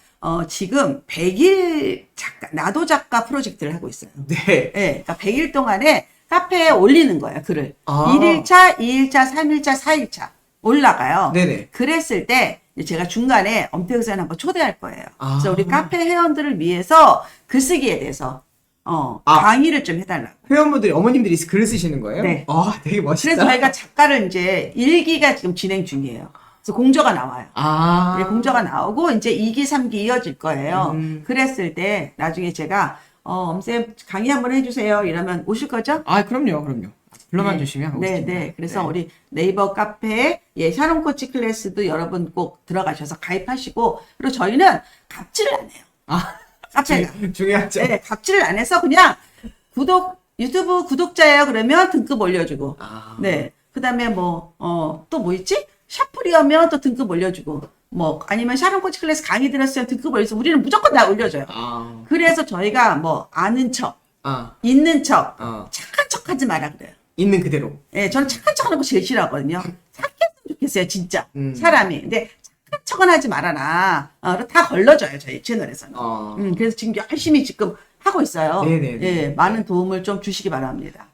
지금 100일 나도 작가 프로젝트를 하고 있어요. 네. 예, 그러니까 100일 동안에 카페에 올리는 거예요, 글을. 아. 1일차, 2일차, 3일차, 4일차 올라가요. 네네. 그랬을 때 제가 중간에 엄태우 선생님 한번 초대할 거예요. 아. 그래서 우리 카페 회원들을 위해서 글쓰기에 대해서 강의를 좀 해달라고. 회원분들이, 어머님들이 글을 쓰시는 거예요? 네. 되게 멋있다. 그래서 저희가 작가를 이제 1기가 지금 진행 중이에요. 그래서 공저가 나와요. 공저가 나오고 이제 2기, 3기 이어질 거예요. 그랬을 때 나중에 제가 엄쌤 강의 한번 해주세요. 이러면 오실 거죠? 그럼요. 불러만 주시면 하고 네, 싶습니다. 네. 그래서 네. 우리 네이버 카페에 샤론 코치 클래스도 여러분 꼭 들어가셔서 가입하시고, 그리고 저희는 갑질을 안 해요. 카페가. 중요하죠. 네, 갑질을 안 해서 그냥 유튜브 구독자예요. 그러면 등급 올려주고. 네. 그 다음에 또 뭐 있지? 샤프리하면 또 등급 올려주고. 아니면 샤론 코치 클래스 강의 들었으면 등급 올려서 우리는 무조건 다 올려줘요. 그래서 저희가 아는 척, 있는 척, 착한 척 하지 마라 그래요. 있는 그대로. 예, 저는 착한 척 하는 거 제일 싫어하거든요. 착했으면 좋겠어요, 진짜. 사람이. 근데 착한 척은 하지 말아라. 다 걸러줘요, 저희 채널에서는. 그래서 지금 열심히 지금 하고 있어요. 네네네. 예, 많은 도움을 좀 주시기 바랍니다.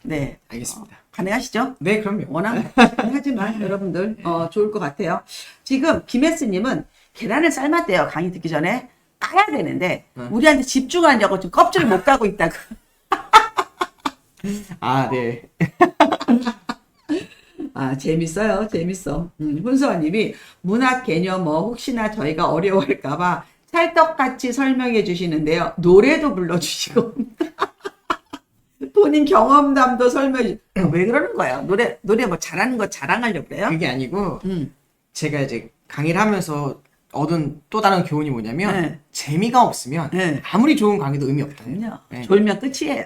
네. 알겠습니다. 가능하시죠? 네, 그럼요. 워낙 하지만 여러분들 좋을 것 같아요. 지금 김혜스님은 계란을 삶았대요. 강의 듣기 전에 까야 되는데 우리한테 집중하려고 지금 껍질을 못 까고 있다고. 네. 재밌어요. 재밌어. 훈서원님이 문학 개념 혹시나 저희가 어려워할까봐 찰떡같이 설명해 주시는데요. 노래도 불러주시고 본인 경험담도 설명해. 왜 그러는 거예요? 노래 잘하는 거 자랑하려고 그래요? 그게 아니고 제가 이제 강의를 하면서 얻은 또 다른 교훈이 뭐냐면 재미가 없으면 아무리 좋은 강의도 의미 없다. 그럼요. 졸면 끝이에요.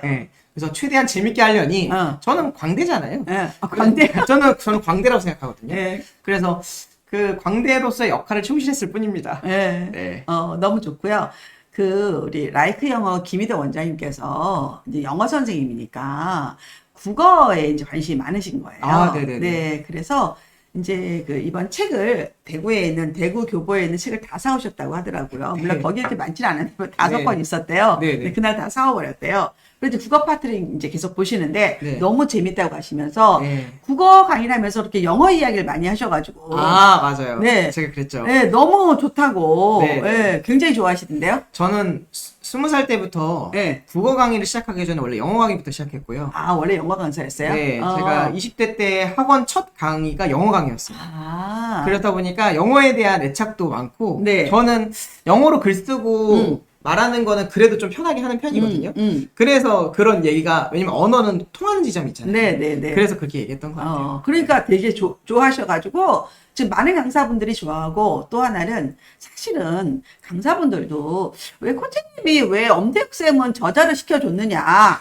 그래서 최대한 재밌게 하려니 저는 광대잖아요. 광대. 저는 광대라고 생각하거든요. 네. 그래서 그 광대로서의 역할을 충실했을 뿐입니다. 네. 너무 좋고요. 우리 라이크 영어 김희대 원장님께서 이제 영어 선생님이니까 국어에 이제 관심이 많으신 거예요. 네네네. 네. 그래서 이제 그 이번 책을 대구에 있는 대구 교보에 있는 책을 다 사오셨다고 하더라고요. 물론 네. 거기 이렇게 많지는 않았는데 5권 네. 있었대요. 네, 네. 근데 그날 다 사와버렸대요. 그래서 국어 파트를 이제 계속 보시는데 네. 너무 재밌다고 하시면서 네. 국어 강의를 하면서 이렇게 영어 이야기를 많이 하셔가지고 아, 맞아요. 네. 제가 그랬죠. 네, 너무 좋다고 네, 네. 네, 굉장히 좋아하시던데요. 저는 20살 때부터 네. 국어 강의를 시작하기 전에 원래 영어 강의부터 시작했고요. 아, 원래 영어 강사였어요? 네, 제가 20대 때 학원 첫 강의가 영어 강의였어요. 아, 그렇다 보니까 영어에 대한 애착도 많고, 네. 저는 영어로 글 쓰고 말하는 거는 그래도 좀 편하게 하는 편이거든요. 그래서 그런 얘기가, 왜냐면 언어는 통하는 지점이 있잖아요. 네, 네, 네. 그래서 그렇게 얘기했던 것 같아요. 그러니까 되게 좋아하셔가지고, 지금 많은 강사분들이 좋아하고, 또 하나는, 사실은 강사분들도, 왜 코치님이 왜 엄태욱쌤은 저자를 시켜줬느냐.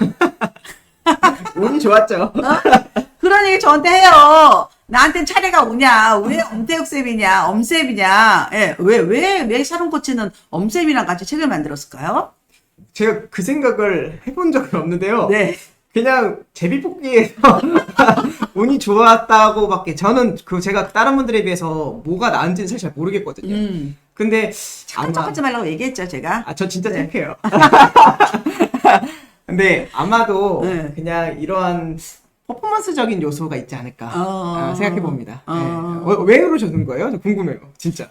운이 좋았죠. 그런 얘기 저한테 해요. 나한텐 차례가 오냐. 왜 엄태욱쌤이냐, 엄쌤이냐. 예, 왜 샤론 코치는 엄쌤이랑 같이 책을 만들었을까요? 제가 그 생각을 해본 적은 없는데요. 네. 그냥 제비뽑기에서 운이 좋았다고밖에, 저는 제가 다른 분들에 비해서 뭐가 나은지는 사실 잘 모르겠거든요. 근데 착한 척하지 말라고 얘기했죠, 제가. 저 진짜 네. 착해요. 근데 아마도 네. 그냥 이러한 퍼포먼스적인 요소가 있지 않을까 생각해 봅니다. 왜 그러셨는 거예요? 저 궁금해요, 진짜.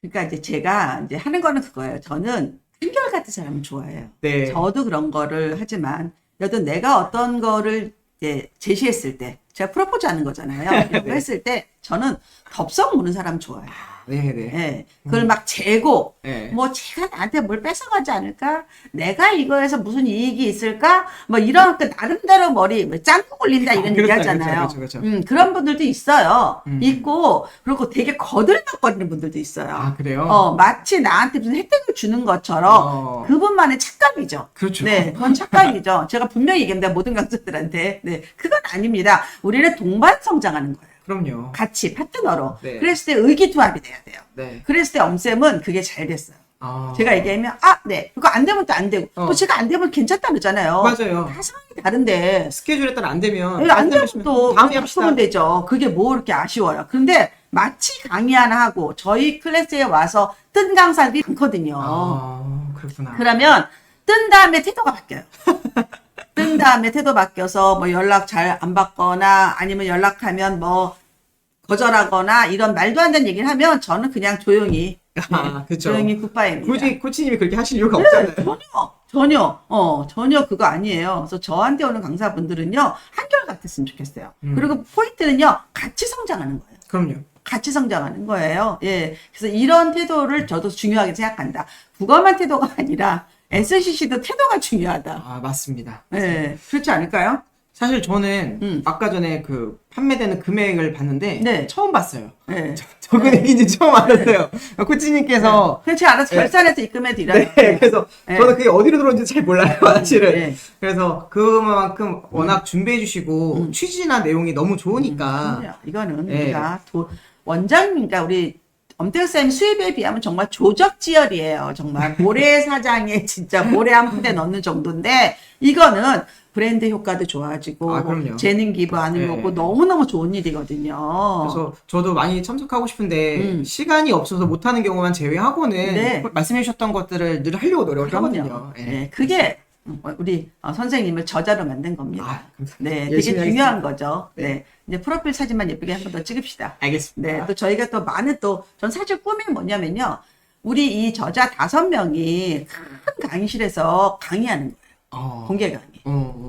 그러니까 이제 제가 이제 하는 거는 그거예요. 저는 한결같은 사람을 좋아해요. 네. 저도 그런 거를 하지만, 여튼 내가 어떤 거를 이제 제시했을 때, 제가 프로포즈 하는 거잖아요. 이런 거 네. 했을 때, 저는 덥석 무는 사람 좋아해요. 네네. 예. 그걸 막 재고, 네. 뭐, 제가 나한테 뭘 뺏어가지 않을까? 내가 이거에서 무슨 이익이 있을까? 뭐, 이런, 그, 나름대로 머리, 뭐 짱구 굴린다, 이런 얘기 그렇죠, 하잖아요. 그렇죠. 그런 분들도 있어요. 있고, 그리고 되게 거들먹거리는 분들도 있어요. 아, 그래요? 마치 나한테 무슨 혜택을 주는 것처럼, 그분만의 착각이죠. 그렇죠. 네, 그건 착각이죠. 제가 분명히 얘기합니다. 모든 강사들한테. 네, 그건 아닙니다. 우리는 동반 성장하는 거예요. 그럼요. 같이 파트너로. 네. 그랬을 때 의기투합이 돼야 돼요. 네. 그랬을 때 엄쌤은 그게 잘 됐어요. 아. 제가 얘기하면 네. 그거 안 되면 또 안 되고 또 제가 안 되면 괜찮다 그러잖아요. 맞아요. 다 상황이 다른데 스케줄에 따라 안 되면 안 되면 또 다음에 합시다. 바꾸면 되죠. 그게 뭐 그렇게 아쉬워요. 근데 마치 강의 하나 하고 저희 클래스에 와서 뜬 강사들이 많거든요. 그렇구나. 그러면 뜬 다음에 태도가 바뀌어요. 뜬 다음에 태도 바뀌어서 뭐 연락 잘 안 받거나 아니면 연락하면 뭐 거절하거나 이런 말도 안 되는 얘기를 하면 저는 그냥 조용히 그렇죠. 조용히 굿바이입니다. 굳이 코치님이 그렇게 하실 이유가 없잖아요. 전혀 그거 아니에요. 그래서 저한테 오는 강사분들은요 한결 같았으면 좋겠어요. 그리고 포인트는요 같이 성장하는 거예요. 그럼요. 같이 성장하는 거예요. 예. 그래서 이런 태도를 저도 중요하게 생각한다. 국어만 태도가 아니라 SCC도 태도가 중요하다. 맞습니다. 예. 그렇지 않을까요? 사실 저는 아까 전에 그 판매되는 금액을 봤는데 네. 처음 봤어요. 예. 저 금액인지 처음 알았어요. 코치님께서 그렇지 알아서 결산해서 입금해 드려요. 네, 그래서 네. 저는 그게 어디로 들어온지 잘 몰라요, 사실은. 네. 그래서 그만큼 워낙 준비해 주시고 취지나 내용이 너무 좋으니까. 이거는 네. 우리가 원장님과 우리 엄태욱 쌤 수입에 비하면 정말 조적지열이에요. 정말 모래사장에 진짜 모래 한 푼에 넣는 정도인데 이거는 브랜드 효과도 좋아지고 그럼요. 재능 기반을 네. 먹고 너무너무 좋은 일이거든요. 그래서 저도 많이 참석하고 싶은데 시간이 없어서 못하는 경우만 제외하고는 네. 말씀해 주셨던 것들을 늘 하려고 노력을 그럼요. 하거든요. 네. 그게 우리 선생님을 저자로 만든 겁니다. 감사합니다. 네, 되게 열심히 중요한 하겠습니다. 거죠. 네. 이제 프로필 사진만 예쁘게 한 번 더 찍읍시다. 알겠습니다. 네, 또 저희가 또 많은 전 사실 꿈이 뭐냐면요. 우리 이 저자 5명이 큰 강의실에서 강의하는 거예요. 공개 강의.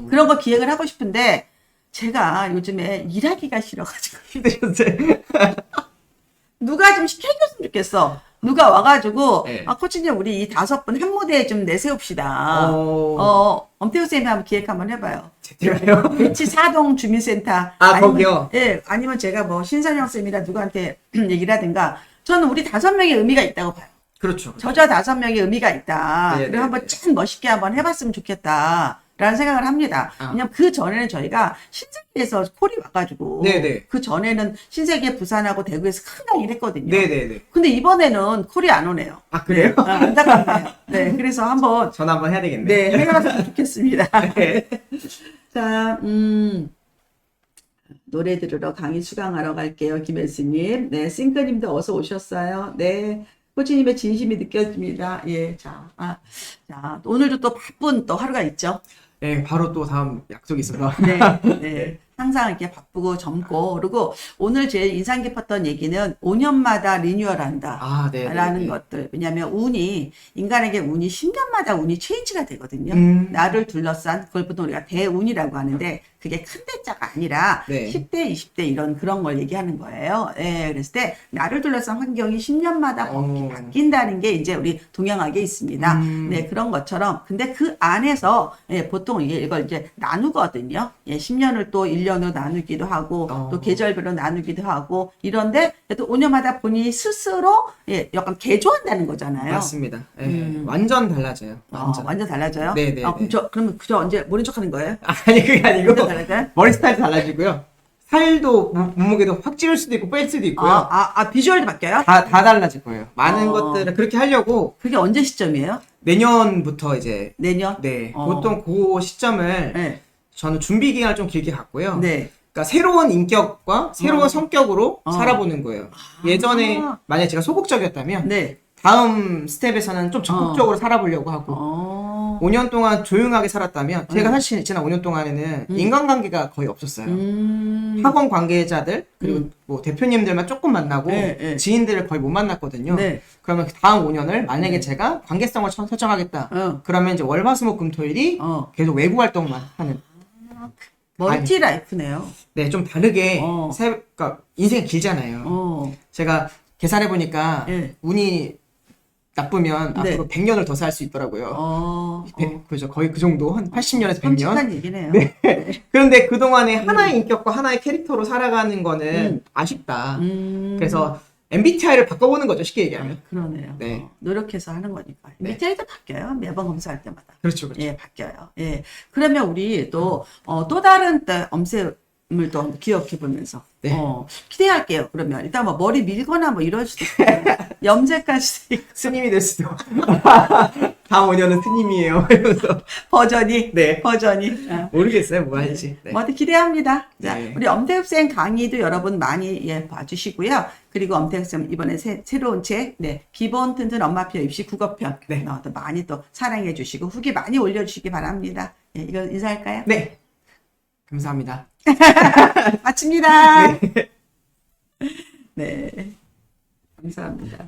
그런 거 기획을 하고 싶은데 제가 요즘에 일하기가 싫어가지고 힘드셨어요? 누가 좀 시켜줬으면 좋겠어. 누가 와가지고 네. 코치님 우리 이 5분 한 무대에 좀 내세웁시다. 엄태우 쌤이 한번 기획 한번 해봐요. 제가요? 배치 사동 주민센터. 거기요? 예, 아니면 제가 뭐 신선영 쌤이나 누구한테 얘기를 하든가. 저는 우리 5명의 의미가 있다고 봐요. 그렇죠. 저자 5명의 의미가 있다. 네, 그리고 네, 한번 참 멋있게 한번 해봤으면 좋겠다. 라는 생각을 합니다. 왜냐면 그 전에는 저희가 신세계에서 콜이 와가지고. 네네. 그 전에는 신세계 부산하고 대구에서 큰 강의를 했거든요. 네네네. 근데 이번에는 콜이 안 오네요. 그래요? 네, 안타깝네요. 네, 그래서 한번 전화 한번 해야 되겠네. 네, 해봤으면 좋겠습니다. 네. 자, 노래 들으러 강의 수강하러 갈게요. 김혜수님. 네, 싱크님도 어서 오셨어요. 네. 코치님의 진심이 느껴집니다. 예, 자, 자, 오늘도 또 바쁜 또 하루가 있죠. 네, 바로 또 다음 약속이 있어서. 네, 네. 항상 이렇게 바쁘고 젊고, 그리고 오늘 제일 인상 깊었던 얘기는 5년마다 리뉴얼한다. 아, 네. 라는 것들. 왜냐하면 인간에게 운이 10년마다 운이 체인지가 되거든요. 음. 나를 둘러싼, 그걸 보통 우리가 대운이라고 하는데, 그게 큰 대자가 아니라 네. 10대, 20대 그런 걸 얘기하는 거예요. 예, 그랬을 때, 나를 둘러싼 환경이 10년마다 바뀐다는 게 이제 우리 동양학에 있습니다. 네, 그런 것처럼. 근데 그 안에서, 예, 보통 이걸 이제 나누거든요. 예, 10년을 또 1년으로 나누기도 하고, 또 계절별로 나누기도 하고, 이런데, 또 5년마다 본인이 스스로, 예, 약간 개조한다는 거잖아요. 맞습니다. 네, 완전 달라져요. 완전. 완전 달라져요? 네네. 그러면 그저 언제 모른 척 하는 거예요? 아니, 그게 아니고. 달라져요? 머리 스타일도 달라지고요. 살도, 몸무게도 확 찌를 수도 있고, 뺄 수도 있고요. 비주얼도 바뀌어요? 다 달라질 거예요. 많은 것들을 그렇게 하려고 그게 언제 시점이에요? 내년부터 이제. 내년? 네. 보통 그 시점을 네. 저는 준비 기간을 좀 길게 갖고요. 네. 그러니까 새로운 인격과 새로운 성격으로 살아보는 거예요. 예전에 만약에 제가 소극적이었다면 네. 다음 스텝에서는 좀 적극적으로 살아보려고 하고 5년 동안 조용하게 살았다면 제가 사실 지난 5년 동안에는 인간관계가 거의 없었어요. 학원 관계자들 그리고 뭐 대표님들만 조금 만나고 네. 지인들을 거의 못 만났거든요. 네. 그러면 다음 5년을 만약에 제가 관계성을 설정하겠다. 그러면 이제 월화수목금토일이 계속 외부 활동만 하는 멀티 라이프네요. 네, 좀 다르게 그러니까 인생이 길잖아요. 제가 계산해 보니까 네. 운이 나쁘면 네. 앞으로 100년을 더 살 수 있더라고요. 그죠. 거의 그 정도 한 80년에서 100년. 끔찍한 얘기네요. 네. 그런데 그동안에 하나의 인격과 하나의 캐릭터로 살아가는 거는 아쉽다. 그래서 MBTI를 바꿔보는 거죠, 쉽게 얘기하면. 그러네요. 네. 노력해서 하는 거니까. MBTI도 바뀌어요. 매번 검사할 때마다. 그렇죠, 그렇죠. 예, 바뀌어요. 예. 그러면 우리 또 다른 엄쌤을 또 기억해 보면서. 네. 기대할게요. 그러면 일단 뭐 머리 밀거나 뭐 이럴 수도 있고 염색할 수도 있고 스님이 될 수도. 다음 5년은 스님이에요. 이러면서. 버전이 네. 모르겠어요, 뭐 할지. 네. 뭐 기대합니다. 자, 네. 우리 엄태흡쌤 강의도 여러분 많이 봐주시고요. 그리고 엄태흡쌤 이번에 새로운 책, 네, 기본 튼튼 엄마표 입시 국어편, 네. 또 많이 또 사랑해주시고 후기 많이 올려주시기 바랍니다. 예, 이거 인사할까요? 네. 감사합니다. 마칩니다. 네. 감사합니다.